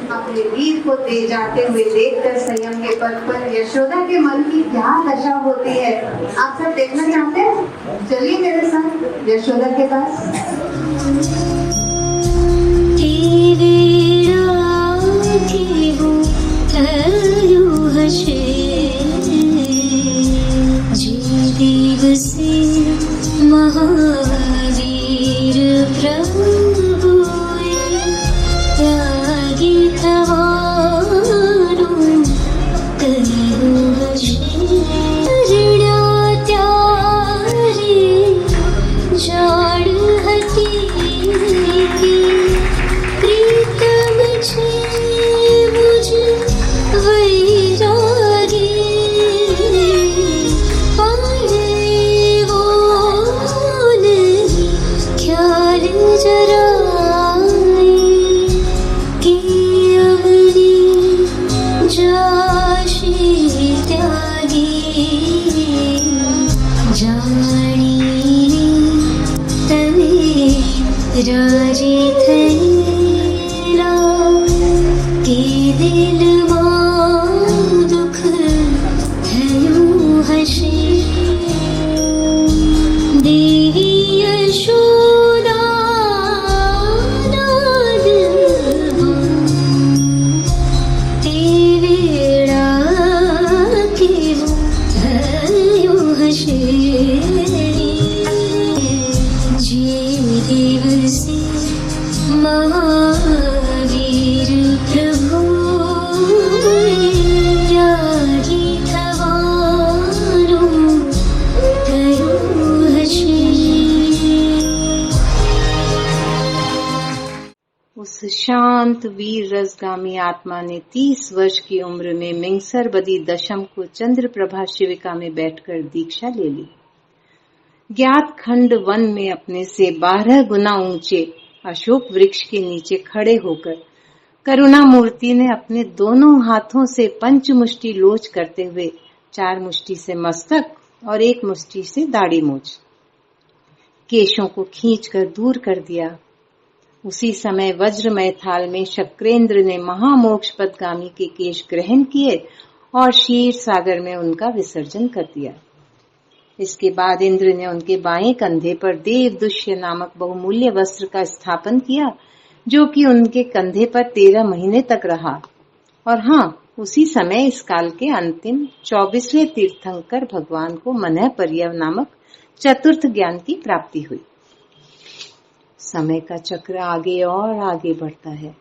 अपने वीर को दे जाते हुए देखकर संयम के पथ पर यशोदा के मन की क्या दशा होती है, आप सब देखना चाहते हैं? चलिए मेरे साथ यशोदा के पास। महावीर प्रभु त्यागी थवारो करो ऋणा त्यारी जाड़ हती प्रीतम छे मुझ वैरागी राजी थैला के दिल मां दुख थयूं हशे देवी यशोदा नाद तेवेड़ा के थयूं हशे महावीर प्रभु त्यागी थवारो करो हशे। उस शांत वीर रसगामी आत्मा ने 30 वर्ष की उम्र में मिंगसर बदी दशम को चंद्र प्रभा शिविका में बैठकर दीक्षा ले ली। ज्ञात खंड वन में अपने से 12 गुना ऊंचे अशोक वृक्ष के नीचे खड़े होकर करुणा मूर्ति ने अपने दोनों हाथों से पंचमुष्टि लोच करते हुए 4 मुष्टि से मस्तक और 1 मुष्टि से दाढ़ी मूछ केशों को खींचकर दूर कर दिया। उसी समय वज्रमय थाल में शक्रेंद्र ने महामोक्ष पदगामी के केश ग्रहण किए और क्षीर सागर में उनका विसर्जन कर दिया। इसके बाद इंद्र ने उनके बाएं कंधे पर देवदुष्य नामक बहुमूल्य वस्त्र का स्थापन किया, जो कि उनके कंधे पर 13 महीने तक रहा। और हाँ, उसी समय इस काल के अंतिम 24वें तीर्थंकर भगवान को मनः पर्यव नामक चतुर्थ ज्ञान की प्राप्ति हुई। समय का चक्र आगे और आगे बढ़ता है।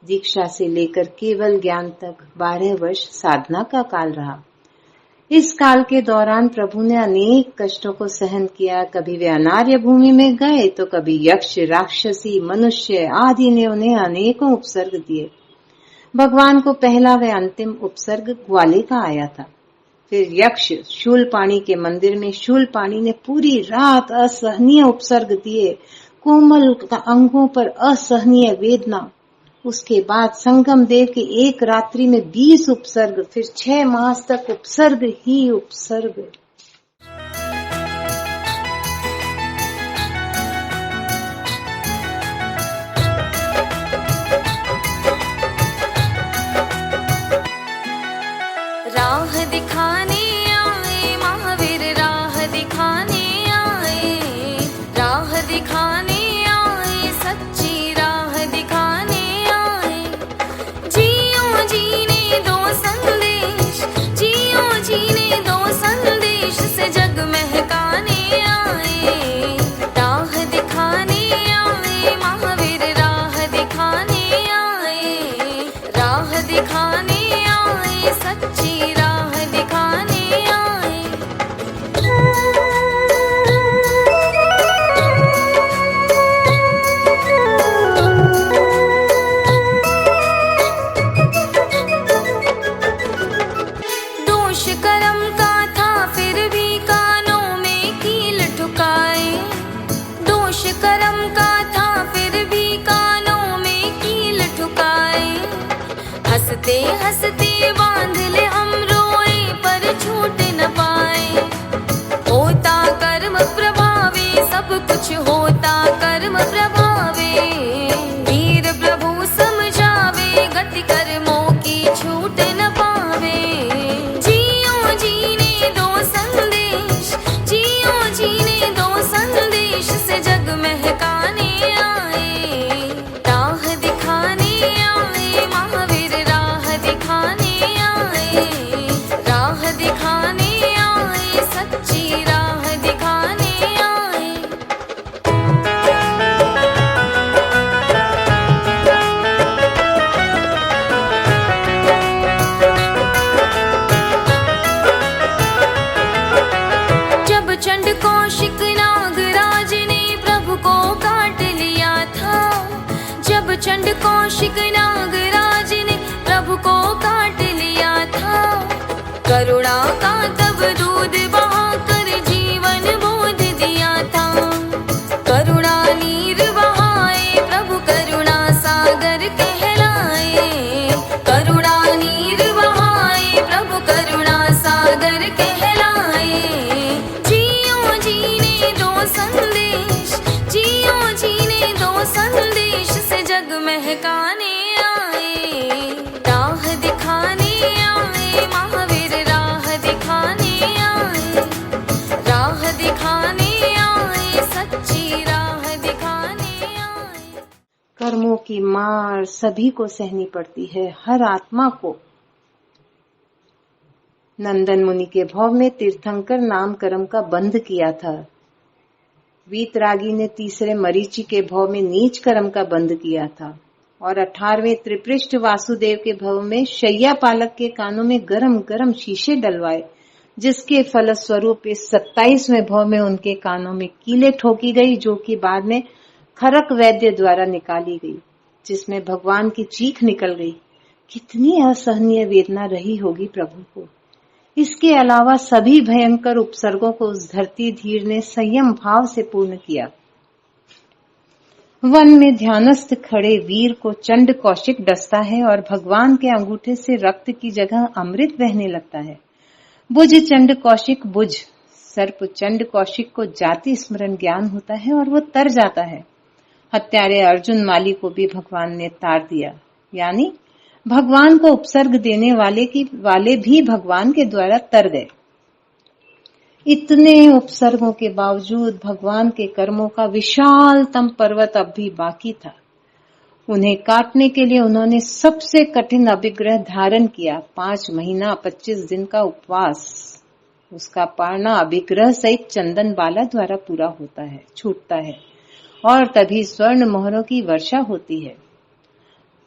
दीक्षा से लेकर केवल ज्ञान तक 12 वर्ष साधना का काल रहा। इस काल के दौरान प्रभु ने अनेक कष्टों को सहन किया। कभी वे अनार्य भूमि में गए तो कभी यक्ष, राक्षसी, मनुष्य आदि ने उन्हें अनेकों उपसर्ग दिए। भगवान को पहला व अंतिम उपसर्ग ग्वाले का आया था। फिर यक्ष शूलपाणी के मंदिर में शूलपाणी ने पूरी रात असहनीय उपसर्ग दिए, कोमल अंगों पर असहनीय वेदना। उसके बाद संगम देव के एक रात्रि में 20 उपसर्ग, फिर 6 मास तक उपसर्ग ही उपसर्ग। कुछ होता कर्म प्रभावे, वीर प्रभु समझावे, गति कर्मों की छूट न पावे। जियो जीने दो संदेश, जियो जीने दो संदेश से जग महकाने आए, राह दिखाने आए महावीर, राह दिखाने आए, राह दिखाने आए, सच्ची राह दिखाने आए। जब चंड कौशिक नागराज ने प्रभु को काट लिया था, जब चंड कौशिक नागराज ने प्रभु को काट लिया था, करुणा का तब दूध बहाकर जीवन बोध दिया था। करुणा नीर बहाए प्रभु करुणा सागर कहलाए, करुणा नीर बहाए प्रभु करुणा सागर कहलाए। जियो जीने दो संदेश, जियो जीने दो संदेश से जग महकाने आए, राह दिखाने आए महावीर, राह दिखाने आए, राह दिखाने आए, सच्ची राह दिखाने आए। कर्मों की मार सभी को सहनी पड़ती है, हर आत्मा को। नंदन मुनि के भव में तीर्थंकर नाम कर्म का बंध किया था। वीतरागी ने तीसरे मरीचि के भव में नीच कर्म का बंध किया था, और 18वें त्रिपृष्ठ वासुदेव के भव में शैया पालक के कानों में गरम गरम शीशे डलवाए, जिसके फलस्वरूप इस 27वें भव में उनके कानों में कीले ठोकी गई, जो कि बाद में खरक वैद्य द्वारा निकाली गई, जिसमें भगवान की चीख निकल गई। कितनी असहनीय वेदना रही होगी प्रभु को। इसके अलावा सभी भयंकर उपसर्गों को उस धरती धीर ने संयम भाव से पूर्ण किया। वन में ध्यानस्थ खड़े वीर को चंड कौशिक डसता है और भगवान के अंगूठे से रक्त की जगह अमृत बहने लगता है। बुझ चंड कौशिक बुझ, सर्प चंड कौशिक को जाति स्मरण ज्ञान होता है और वो तर जाता है। हत्यारे अर्जुन माली को भी भगवान ने तार दिया, यानी भगवान को उपसर्ग देने वाले भी भगवान के द्वारा तर गए। इतने उपसर्गों के बावजूद भगवान के कर्मों का विशालतम पर्वत अब भी बाकी था। उन्हें काटने के लिए उन्होंने सबसे कठिन अभिग्रह धारण किया, 5 महीना 25 दिन का उपवास। उसका पारना अभिग्रह सहित चंदन बाला द्वारा पूरा होता है, छूटता है, और तभी स्वर्ण मोहरों की वर्षा होती है।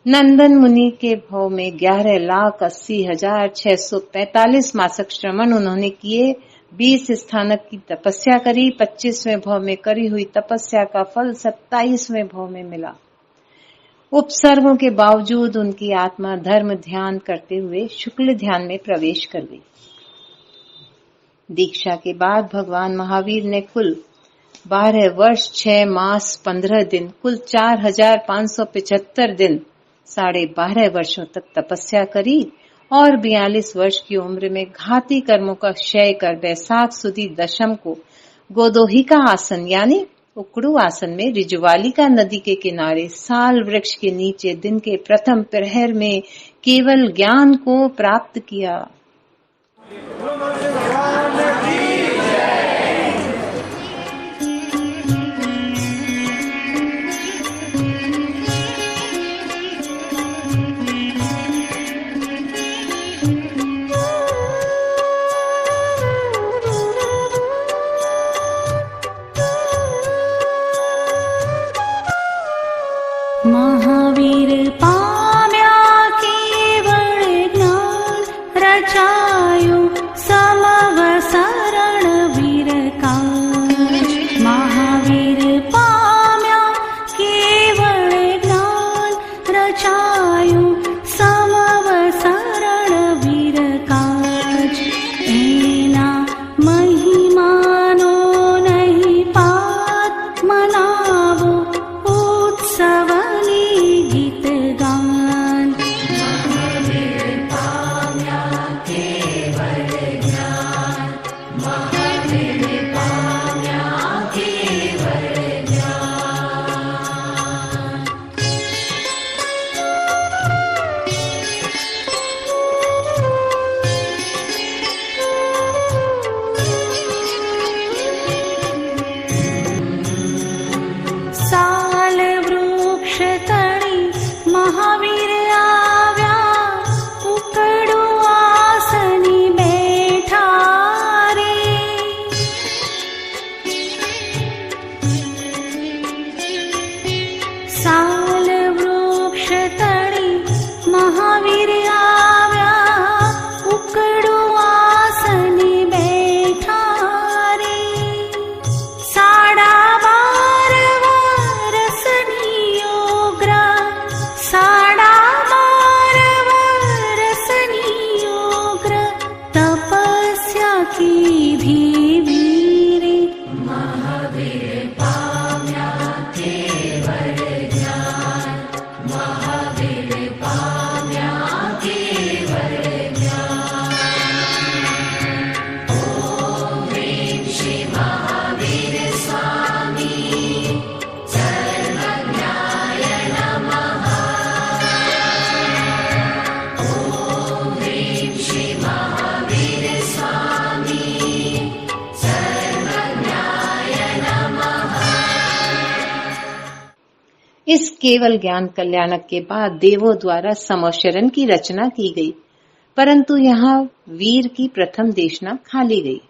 नंदन मुनि के भव में 11,80,645 मासिक श्रमण उन्होंने किए, 20 स्थानक की तपस्या करी। 25वें भव में करी हुई तपस्या का फल 27वें भव में मिला। उपसर्गों के बावजूद उनकी आत्मा धर्म ध्यान करते हुए शुक्ल ध्यान में प्रवेश कर गई। दीक्षा के बाद भगवान महावीर ने कुल 12 वर्ष 6 मास 15 दिन, कुल 4,575 दिन 12.5 वर्षों तक तपस्या करी और 42 वर्ष की उम्र में घाती कर्मों का क्षय कर बैसाख सुदी दशम को गोदोहिका आसन यानी उकड़ू आसन में रिजवालिका नदी के किनारे साल वृक्ष के नीचे दिन के प्रथम प्रहर में केवल ज्ञान को प्राप्त किया। महावीर पाम्या केवल ज्ञान रचायो सम इस केवल ज्ञान कल्याणक के बाद देवों द्वारा समशरण की रचना की गई, परंतु यहाँ वीर की प्रथम देशना खाली गई।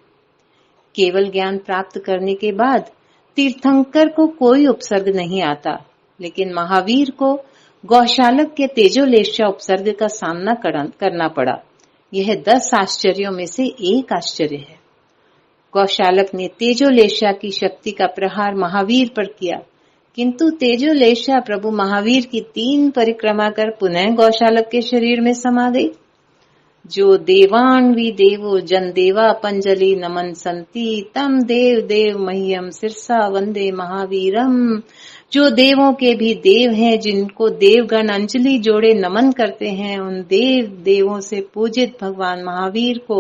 केवल ज्ञान प्राप्त करने के बाद तीर्थंकर को कोई उपसर्ग नहीं आता, लेकिन महावीर को गौशालक के तेजोलेशा उपसर्ग का सामना करना पड़ा। यह 10 आश्चर्यों में से एक आश्चर्य है। गौशालक ने तेजोलेशा की शक्ति का प्रहार महावीर पर किया, किंतु तेजोलेशा प्रभु महावीर की 3 परिक्रमा कर पुनः गौशालक के शरीर में समा गई। जो देवान्वी देवो जन देवा पंजलि नमन संति तम देव देव मह्यम सिरसा वंदे महावीरम। जो देवों के भी देव हैं, जिनको देवगण अंजलि जोड़े नमन करते हैं, उन देवों से पूजित भगवान महावीर को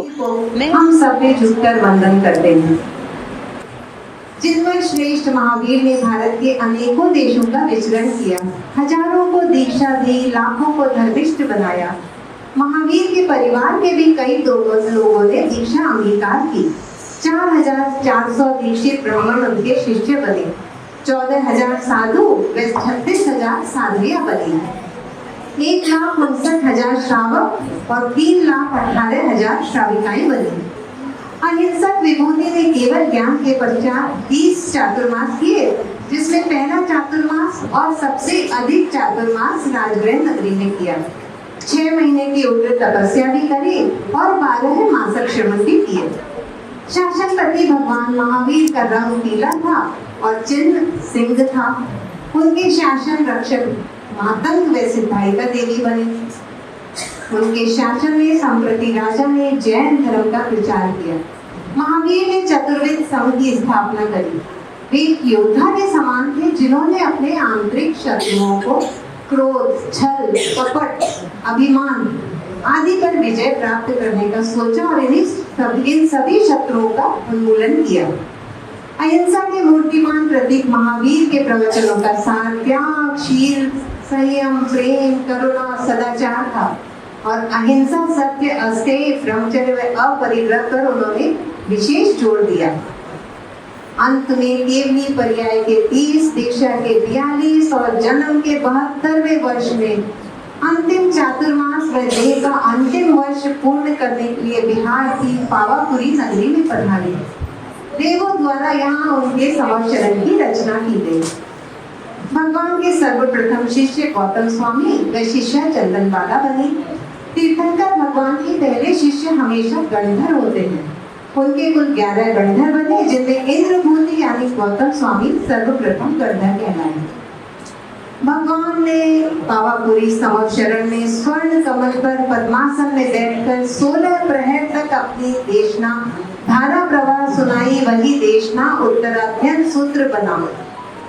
हम सब ने झुककर वंदन करते हैं। जिनमें श्रेष्ठ महावीर ने भारत के अनेकों देशों का विचरण किया, हजारों को दीक्षा दी, लाखों को धर्मिष्ठ बनाया। महावीर के परिवार के भी कई लोगों ने दीक्षा अंगीकार की। 4400 दीक्षित ब्राह्मण उनके शिष्य बने, 14,000 साधु व 36,000 साधवियां बनी, 1,59,000 श्रावक और 3,18,000 श्राविकाएं बनी। अहिंसक विभूति ने केवल ज्ञान के पश्चात 20 चातुर्मास किए, जिसमें पहला चातुर्मास और सबसे अधिक चातुर्मास राजगृह नगरी में किया। 6 महीने की उग्र तपस्या भी करी और 12 मासक श्रवण भी किए। शासनपति भगवान महावीर का रंग पीला था और चिन्ह सिंह था। उनके शासन रक्षक मातंग व सिद्धायिका देवी बने। उनके शासन में संप्रति राजा ने जैन धर्म का प्रचार किया। महावीर ने चतुर्वेद संघ की स्थापना करी। वे एक योद्धा के समान थे, जिन्होंने अपने आंतरिक शत्रुओं को क्रोध, छल, कपट, अभिमान आदि पर विजय प्राप्त करने का सोचा और इन सभी शत्रुओं का उन्मूलन किया। अहिंसा के मूर्तिमान प्रतीक महावीर के प्रवचनों का सार त्याग, शील, संयम, प्रेम, करुणा, सदाचार था और अहिंसा, सत्य, अस्तेय, ब्रह्मचर्य व अपरिग्रह पर उन्होंने विशेष जोर दिया। अंत में केवली पर्याय के 30, दीक्षा के 42 और जन्म के 72वें वर्ष में अंतिम चातुर्मास व देह का अंतिम वर्ष पूर्ण करने के लिए बिहार की पावापुरी नगरी में पधारे। देवों द्वारा यहाँ उनके समशरण की रचना की गई। भगवान के सर्वप्रथम शिष्य गौतम स्वामी व शिष्या चंदनबाला बनी। तीर्थंकर भगवान के पहले शिष्य हमेशा गणधर होते हैं। उनके कुल 11 गणधर बने, जिनमें इंद्रभूति यानी गौतम स्वामी सर्वप्रथम गणधर कहलाए। भगवान ने पावापुरी समशरण में स्वर्ण कमल पर पद्मासन में बैठकर 16 प्रहर तक अपनी देशना धारा प्रवाह सुनाई। वही देशना उत्तराध्ययन सूत्र बना।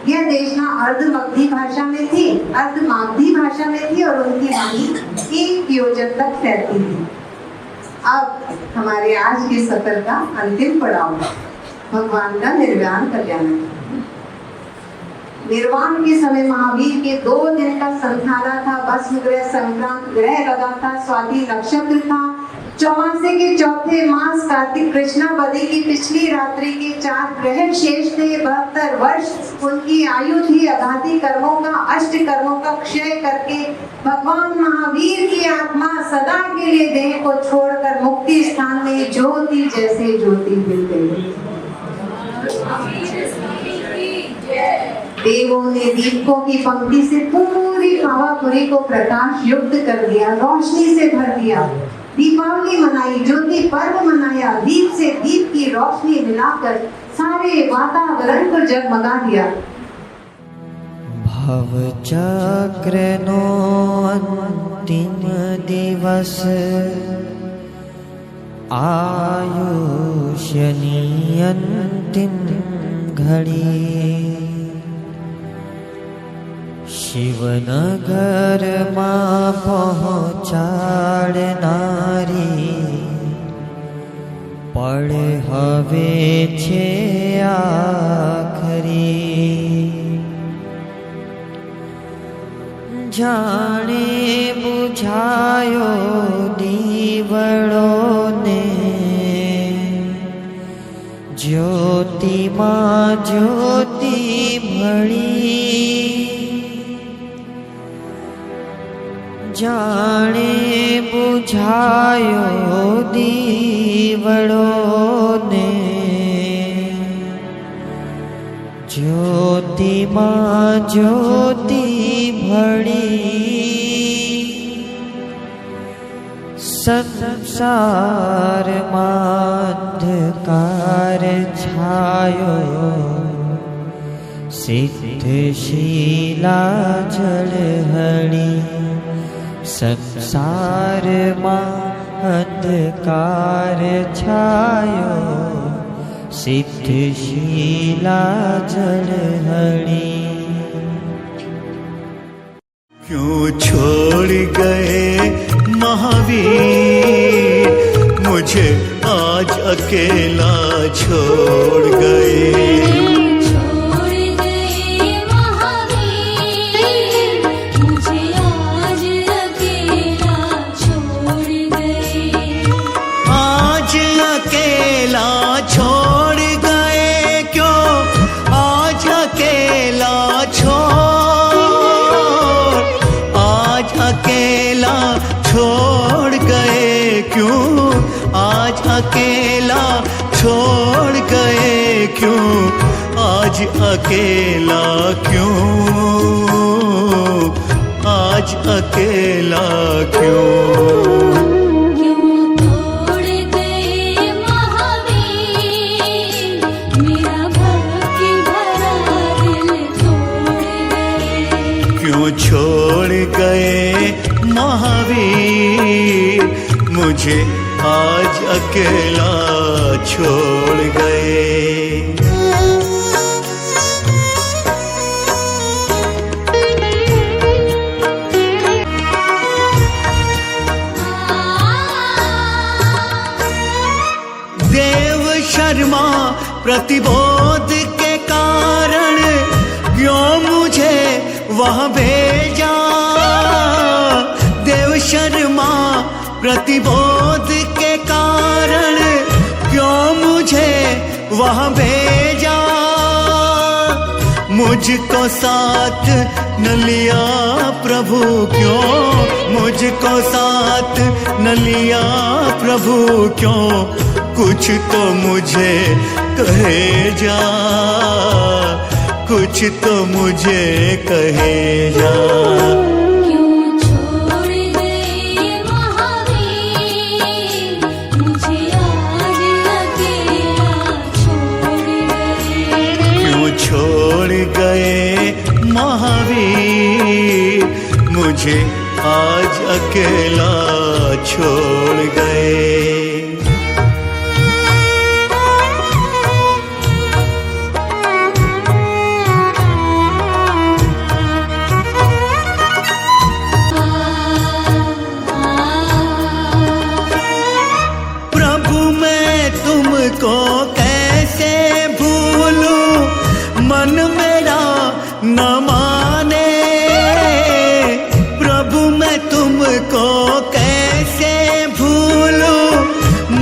यह देशना अर्धमगधी भाषा में थी, अर्धमागधी भाषा में थी और उनकी वाणी 1 योजन तक फैलती थी। अब हमारे आज के सत्र का अंतिम पड़ाव भगवान का निर्वाण कल्याण। निर्वाण के समय महावीर के 2 दिन का संध्यारा था। भस्म ग्रह संक्रांत ग्रह लगा था। स्वाति नक्षत्र था। चौमासे के चौथे मास कार्तिक कृष्णा बदे की पिछली रात्रि के 4 ग्रह शेष थे। 72 वर्ष उनकी आयु थी। अघाती कर्मों का, अष्ट कर्मों का क्षय करके भगवान महावीर की आत्मा सदा के लिए देह को छोड़कर मुक्ति स्थान में ज्योति जैसे ज्योति मिल गई। देवों ने दीपकों की पंक्ति से पूरी पावापुरी को प्रकाश युक्त कर दिया, रोशनी से भर दिया। दीपावली मनाई, ज्योति पर्व मनाया। दीप से दीप की रोशनी मिलाकर सारे वातावरण को जगमगा दिया। भव चक्रनो अंतिम दिवस आयुष्यनी अंतिम घड़ी। शिवनगर मां पहुँचाड़नारी पड़े हवे छे आखरी। जाने बुझायो दीवड़ो ने ज्योति मां ज्योति भड़ी। जाने बुझायो दीवड़ो ने ज्योति मां ज्योति भड़ी संसार अंधकार छायो सिद्धशीला जलहरी संसार अंधकार छायो सिद्धशीला जलहरी। क्यों छोड़ गए महावीर मुझे आज अकेला छोड़ गए। अकेला छोड़ गए क्यों आज अकेला क्यों आज अकेला क्यों। तोड़ गए महावीर मेरा भक्ति भरा दिल तोड़ गए। क्यों छोड़ गए महावीर मुझे आज अकेला छोड़ गए। देव शर्मा प्रतिबोध के कारण क्यों मुझे वहाँ भेजा। देव शर्मा प्रतिबोध के कारण क्यों मुझे वहाँ भेजा। मुझको साथ न लिया प्रभु क्यों मुझको साथ न लिया प्रभु क्यों। कुछ तो मुझे कहे जा कुछ तो मुझे कहे जा। छोड़ गए महावीर मुझे आज अकेला छोड़ गए। प्रभु मैं तुमको कैसे भूलूं मन मेरा न माने। प्रभु मैं तुमको कैसे भूलूं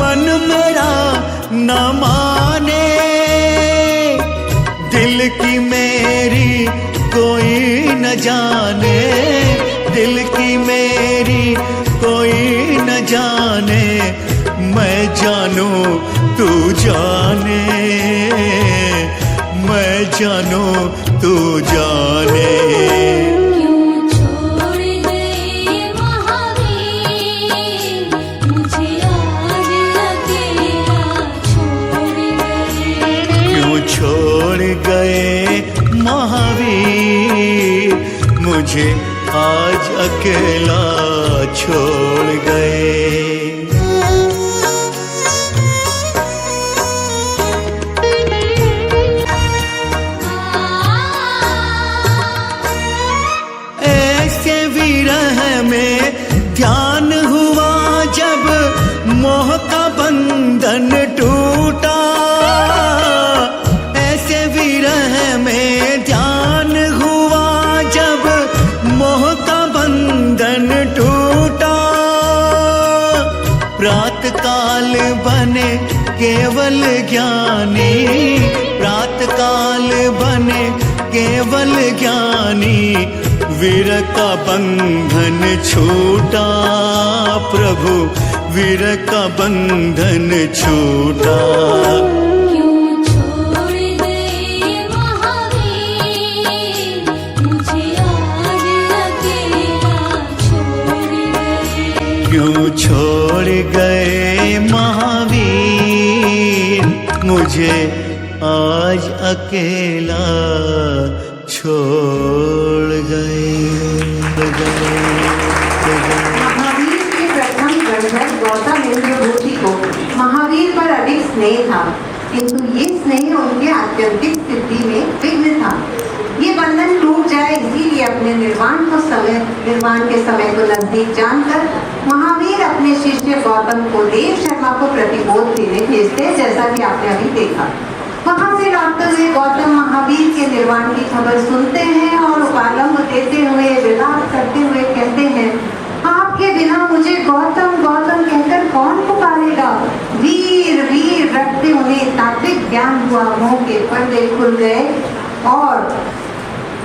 मन मेरा न माने। दिल की मेरी कोई न जाने दिल की मेरी कोई न जाने। मैं जानू तू जाने मैं जानू तू जाने। क्यों छोड़ गए महावीर मुझे आज अकेला छोड़ गए। क्यों छोड़ गए महावीर मुझे आज अकेला छोड़ गए। ध्यान हुआ जब मोह का बंधन टूटा। ऐसे विरह में ध्यान हुआ जब मोह का बंधन टूटा। वीर का बंधन छूटा प्रभु, वीर का बंधन छूटा। क्यों छोड़ गए महावीर, मुझे आज अकेला छोड़ गए। क्यों छोड़ गए महावीर, मुझे आज अकेला छोड़ गए। महावीर के प्रथम गंधर्व गौतम इंद्रभूति को महावीर पर अधिक स्नेह था, किंतु ये स्नेह उनके आत्यंतिक सिद्धि में विघ्न था। ये बंधन टूट जाए, इसीलिए अपने निर्वाण के समय को नजदीक जानकर महावीर अपने शिष्य गौतम को देव शर्मा को प्रतिबोध देने भेजते, जैसा कि आपने अभी देखा। वहां से लौटते हुए गौतम महावीर के निर्वाण की खबर सुनते हैं और उपालंब देते हुए विलाप करते हुए कहते हैं, आपके बिना मुझे गौतम गौतम कहकर कौन पुकारेगा। वीर वीर रखते उन्हें तात्विक ज्ञान हुआ, मुंह के पर्दे खुल गए और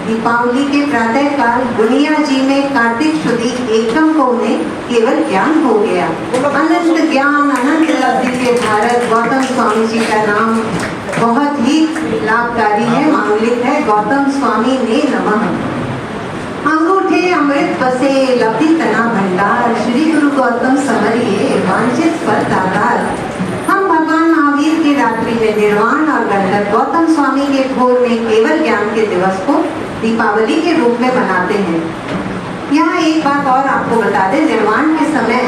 दीपावली के प्रातः काल दुनिया जी में कार्तिक शुद्धि एकम को उन्हें केवल ज्ञान हो गया। अनंत ज्ञान अनंत लब्धि के भारत गौतम स्वामी जी का नाम बहुत ही लाभकारी है, मांगलिक है। गौतम स्वामी ने नमः। अंगूठे अमृत बसे लब्धि तना भंडार, श्री गुरु गौतम समरिए वांछित फल दातार। हम भगवान महावीर की रात्रि में निर्वाण और गंधर्व गौतम स्वामी के भोर में केवल ज्ञान के दिवस को दीपावली के रूप में मनाते हैं। यहाँ एक बात और आपको बता दें, निर्वाण के समय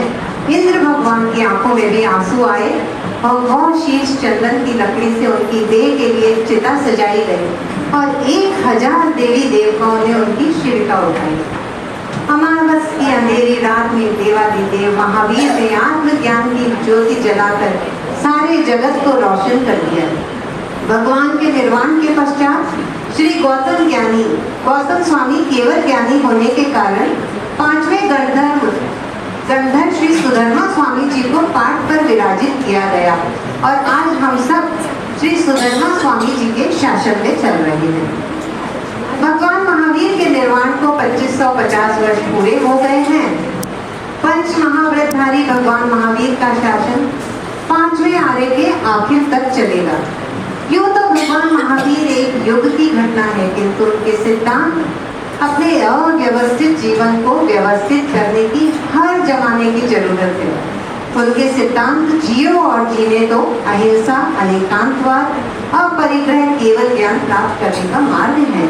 इंद्र भगवान की आंखों में भी आंसू आए और गौ शीर्ष चंदन की लकड़ी से उनकी देह के लिए चिता सजाई गई और 1000 देवी देवताओं ने उनकी शिविका उठाई। अमावस की अंधेरी रात में देवादिदेव महावीर ने आत्मज्ञान की ज्योति जलाकर सारे जगत को रोशन कर दिया। भगवान के निर्वाण के पश्चात श्री गौतम स्वामी केवल ज्ञानी होने के कारण 5वें गंधर्व श्री सुधर्मा स्वामी जी को पाठ पर विराजित किया गया और आज हम सब श्री सुधर्मा स्वामी जी के शासन में चल रहे हैं। भगवान महावीर के निर्वाण को 2550 वर्ष पूरे हो गए हैं। पंच महाव्रतधारी भगवान महावीर का शासन 5वें आर्य के आखिर तक चलेगा। यूं तो भगवान महावीर एक युग की घटना है, किंतु उनके सिद्धांत अपने अव्यवस्थित जीवन को व्यवस्थित करने की हर जमाने की जरूरत है। उनके सिद्धांत जियो और जीने दो, अहिंसा, अनेकांतवाद, अपरिग्रह, केवल ज्ञान प्राप्त करने का मार्ग है।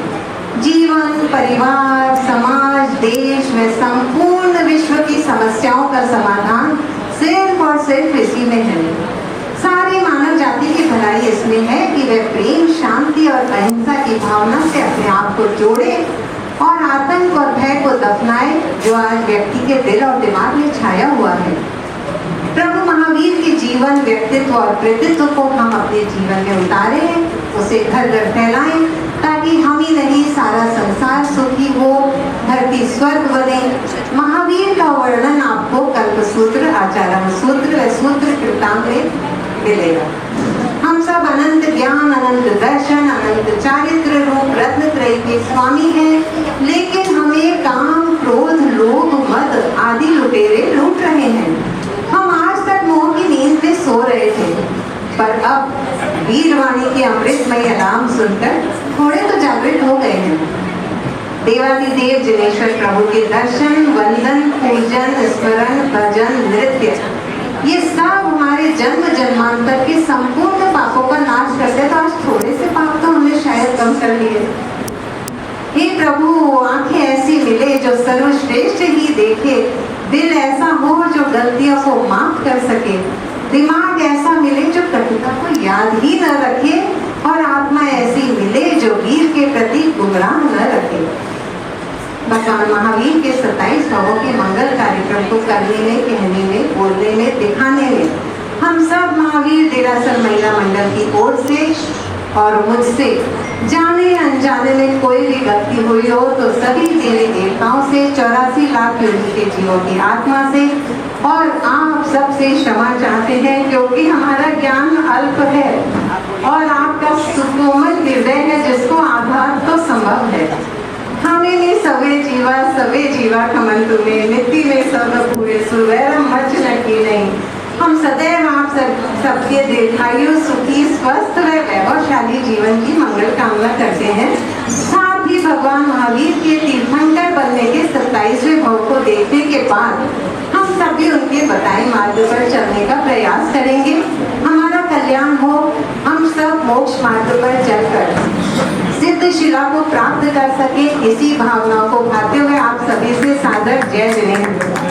जीवन, परिवार, समाज, देश में संपूर्ण विश्व की समस्याओं का समाधान सिर्फ और सिर्फ इसी में है। सारी मानव जाति की भलाई इसमें है कि वे प्रेम, शांति और अहिंसा की भावना से अपने आप को जोड़े और आतंक और भय को दफनाए, जो आज व्यक्ति के दिल और दिमाग में छाया हुआ है। प्रभु महावीर के जीवन, व्यक्तित्व और कृतित्व को हम अपने जीवन में उतारें, उसे घर घर फैलाएं, ताकि हम ही नहीं सारा संसार सुखी हो, धरती स्वर्ग बने। महावीर का वर्णन आपको कल्पसूत्र, आचार्य सूत्र व सूत्र कृतांत में मिलेगा। हम सब अनंत ज्ञान, अनंत दर्शन, अनंत चारित्र रूप रत्नत्रयी के स्वामी हैं, लेकिन हमें काम, क्रोध, लोभ, मद आदि लुटेरे लूट रहे हैं। हम आज तक मोह की नींद में सो रहे थे, पर अब वीरवाणी के अमृतमय अलार्म सुनकर थोड़े तो जागृत हो गए हैं। देवादिदेव जिनेश्वर प्रभु के दर्शन, वंदन, पूजन, स्मरण, भजन, नृत्य, ये सब हमारे जन्म जन्मांतर के संपूर्ण पापों का नाश करते। तो आज थोड़े से पाप तो हमने शायद कम कर लिए। हे प्रभु, आंखें ऐसी मिले जो सर्वश्रेष्ठ ही देखे, दिल ऐसा हो जो गलतियों को माफ कर सके, दिमाग ऐसा मिले जो कटुता को याद ही न रखे, और आत्मा ऐसी मिले जो वीर के प्रति गुमराह न रखे। भगवान महावीर के 27 भावों के मंगल कार्यक्रम को करने में, कहने में, बोलने में, दिखाने में हम सब महावीर देरासर महिला मंडल की ओर से और मुझसे जाने अनजाने में कोई भी गलती हुई हो तो सभी देवी देवताओं से, 84 लाख योनि के जीवों की आत्मा से और आप सबसे क्षमा चाहते हैं, क्योंकि हमारा ज्ञान अल्प है और आपका सुकोमल हृदय है जिसको आधार तो संभव है। हमें सवे जीवा खमन तुम्हें नित्य में सब पूरे सुवैरम मच न की नहीं। हम सदैव आप सबके दीर्घायु सुखी स्वस्थ व वैभवशाली जीवन की मंगल कामना करते हैं। साथ ही भगवान महावीर के तीर्थंकर बनने के 27वें भव को देखने के बाद हम सभी उनके बताए मार्ग पर चलने का प्रयास करेंगे। हमारा कल्याण हो, हम सब मोक्ष मार्ग पर चलकर सिद्ध शिला को प्राप्त कर सके, इसी भावनाओं को भाते हुए आप सभी से सादर जय जिनेंद्र।